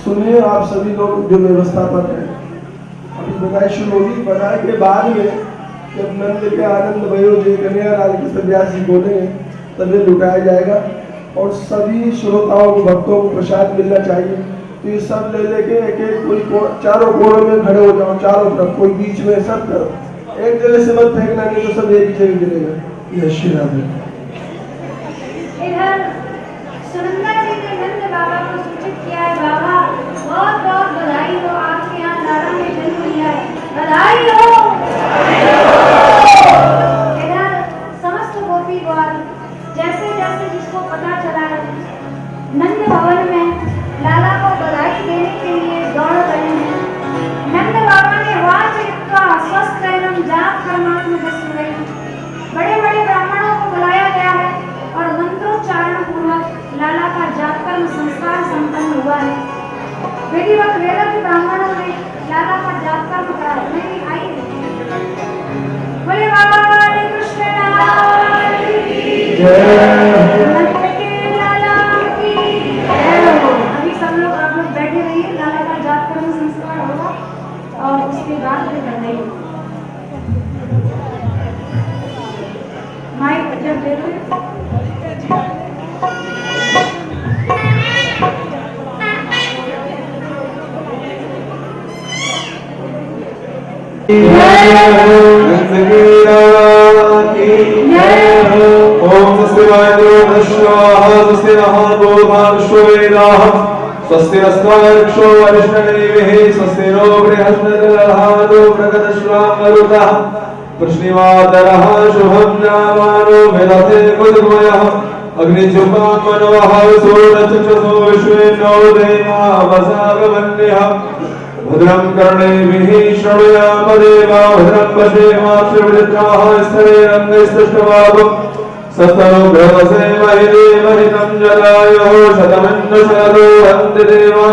सुनिए आप सभी लोग जो व्यवस्थापक हैं, अभी बधाई शुरू होगी। बधाई के बाद में जब नंद के आनंद भयो जय कन्हैया लाल कृष्ण व्यास जी बोलेंगे तब ये लुटाया जाएगा और सभी श्रोताओं को, भक्तों को प्रसाद मिलना चाहिए। तो ये सब ले लेके एक एक कोई चारों कोनों में खड़े हो जाओ, चारों तरफ, कोई बीच में, सब करो। एक जगह से मत फेंकना, नहीं तो सब एक ही जगह गिरेगा। ये श्री राधे। इधर सुनंदा जी ने नंद बाबा को सूचित किया है, बाबा बहुत बहुत बधाई हो, आपके यहाँ लाला ने जन्म लिया है, बधाई हो। इधर समस्त गोपी ग्वाल जैसे जैसे जिसको पता चला है नंद भवन में लाला को बधाई देने के लिए दौड़ रहे हैं। नंद बाबा ने वाच स्वस्थ जाप कर्मात्म अभी सब लोग आप लोग बैठे रहिए, लाला का जाप कर्म संस्कार होगा और उसके बाद फिर बताइए। माइक जब दे दो। ओम स्वस्ति वायुर्यो वृषभाः स्वस्ति नः पूर्वा विश्ववेदाः स्वस्ति नस्त्वार्क्षो वरिष्ठदेविः स्वस्ति नो बृहस्पतिर्दधातु प्रकटश्रावरुतः कृष्णिवादरः शुभं जामानो विदधे कुतुमयः अग्निजुपामनवः सूरचक्षुषो विश्वेनो देवावसागमन्यः भद्रं कर्णेभिः शृणुयाम देवा भद्रं पश्येमाक्षुर्वृत्राः स्थलेरङ्गैस्तुष्टवागुं सत्तनुग्रहसे महिदेवहितं जलायुः शतमन्नशतो हन्ति देवा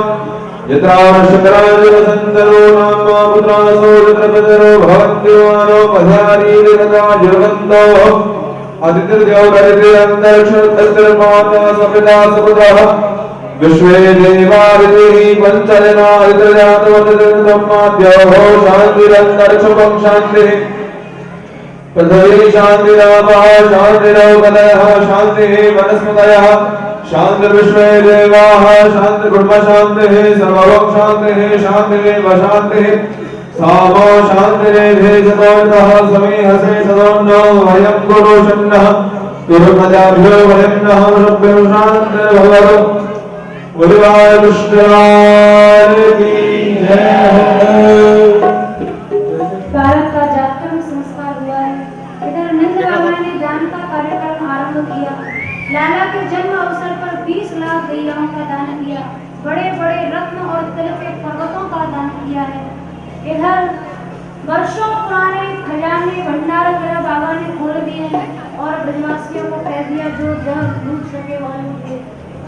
यत्रावशकराजलसन्दरो नाम्ना पुत्रासो यत्रपतरो भवन्ति मानो पधारीरिहता जुर्वन्तोः अतिथिर्देवगरितिरन्तरिक्षत्रमाता सपिता सपुतः विश्वे देवादितिः पञ्चजनादित्रजातवतिर्ब्रह्माद्योः शान्तिरन्तरिक्षपं शान्तिः पृथिवी शान्तिरापः शान्तिरौकदयः शान्तिः वनस्पतयः शान्तिर्विश्वे देवाः शान्तिर्ब्रह्मशान्तिः सर्वभौम शान्तिः शान्तिरेव शान्तिः सामो शान्तिरेधे चतुर्दः समीहसे सदोन्नो वयं गुरुषन्नः तुर्मजाभ्यो वयं नः शुभ्यं शान्तिर्भवतु गुरुवाय कृष्णाय की जय। बालक का जातकर्म संस्कार हुआ है। इधर नंद बाबा ने दान का कार्यक्रम आरंभ किया। लाला के जन्म अवसर पर 20 लाख गैयाओं का दान किया। बड़े बड़े रत्न और तिल के पर्वतों का दान किया है। इधर वर्षों पुराने खजाने भंडार वगैरह बाबा ने खोल दिए हैं और ब्रजवासियों को कह दिया जो जहाँ लूट सके वहाँ लूट ले।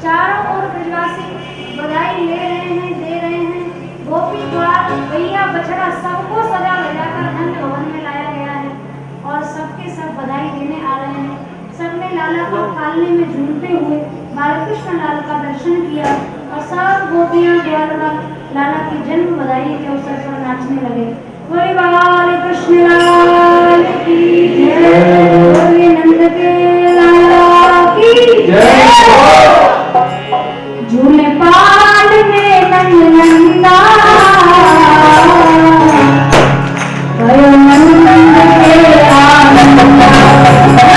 चारों ओर ब्रजवासी बधाई ले रहे हैं, दे रहे हैं। गोपी द्वार गैया बछड़ा सबको सजा लगाकर नंद भवन में लाया गया है और सबके सब बधाई देने आ रहे हैं। सबने लाला को पालने में झूमते हुए बालकृष्ण लाल का दर्शन किया और सब गोपियां द्वारा लाला की जन्म बधाई के अवसर पर नाचने लगे। बोले बालकृष्ण लाल की जय, बोले नंद के लाला की जय। झूले पालने नंद नंदा भयो नंद के आनंदा, झूले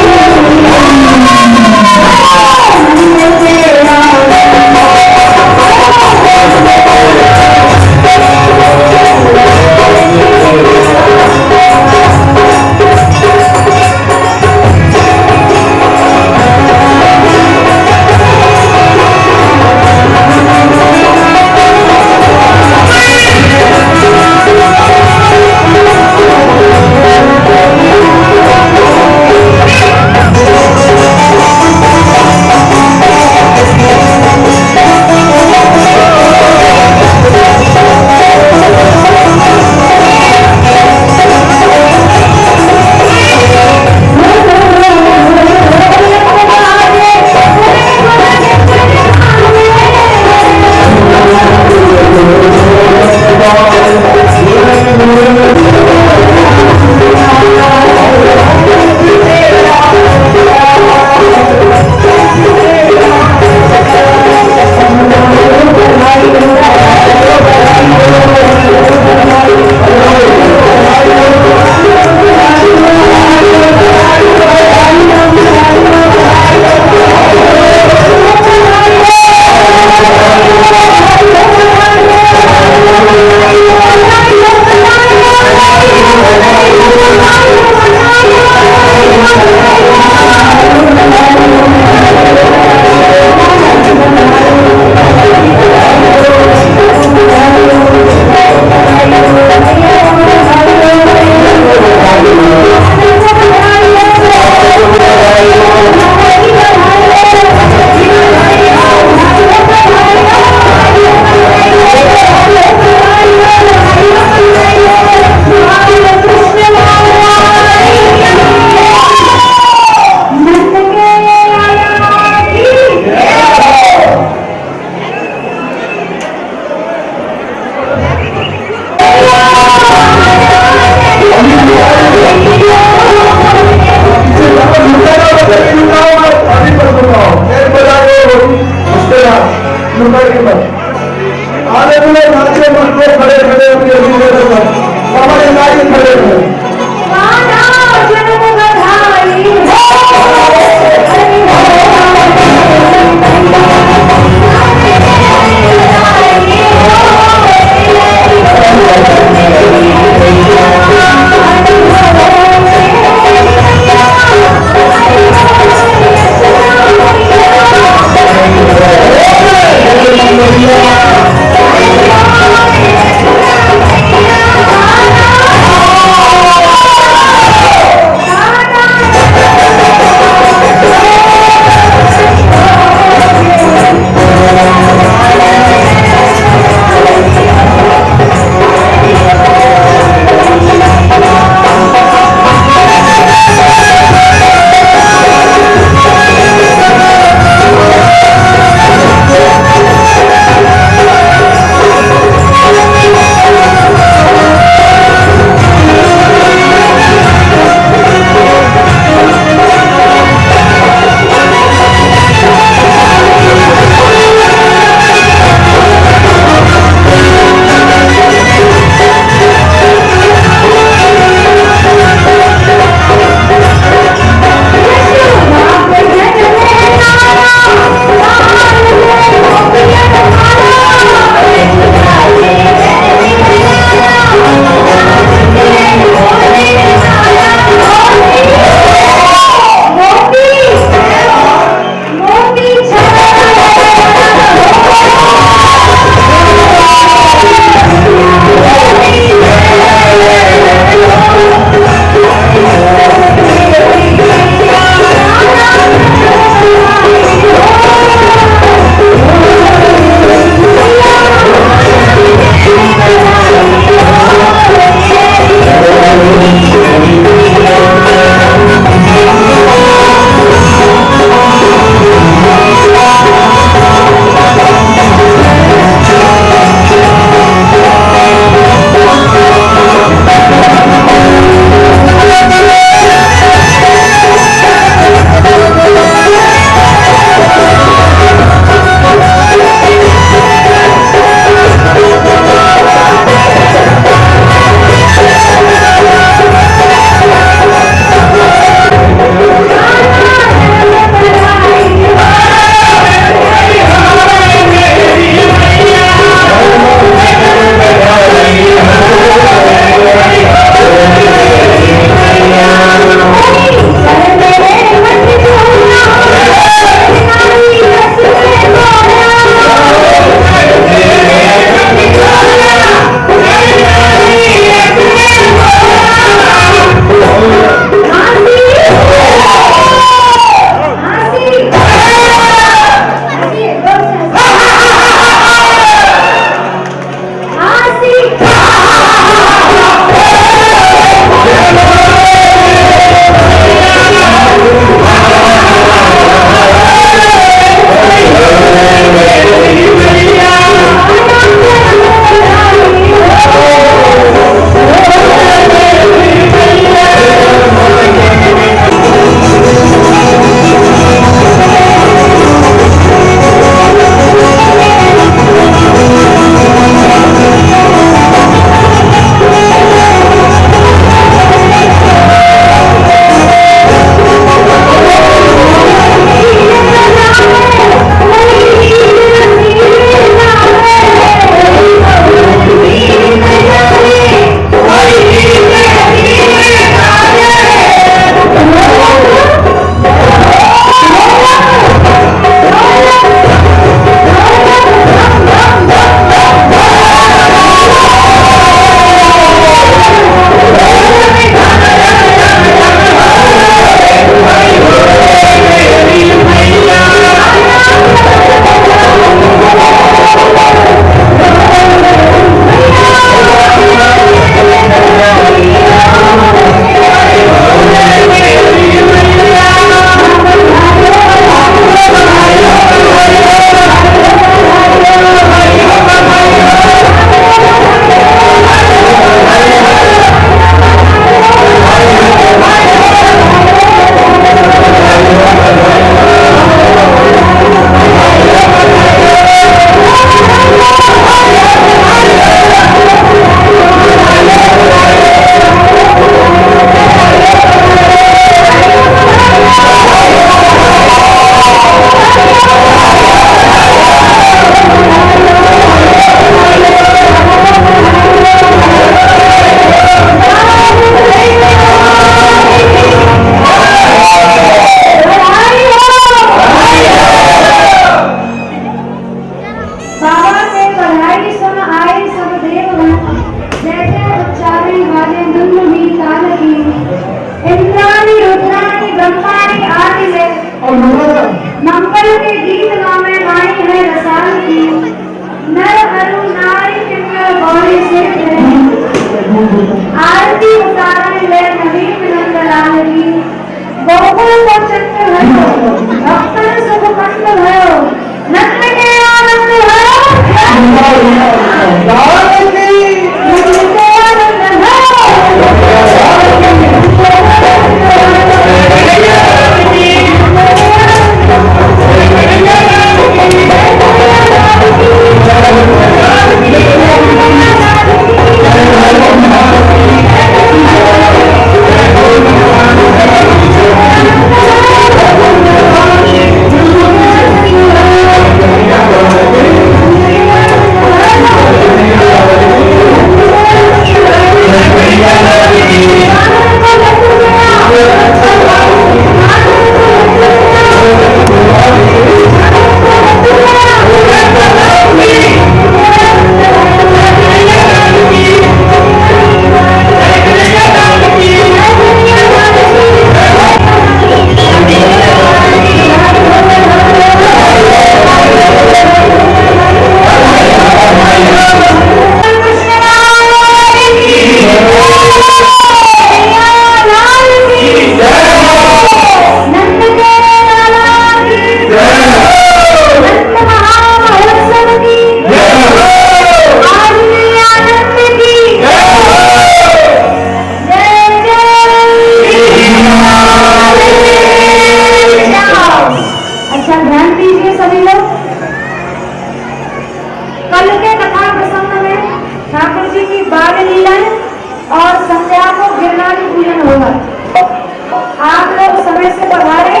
से पधारे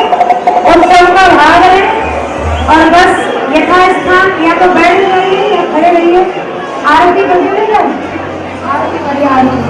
और सबका भाग लें और बस यथास्थान या तो बैठ रहिए या खड़े रहिए। आरती करते हुए क्या आरती करिए आरती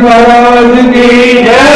महाराज की जय।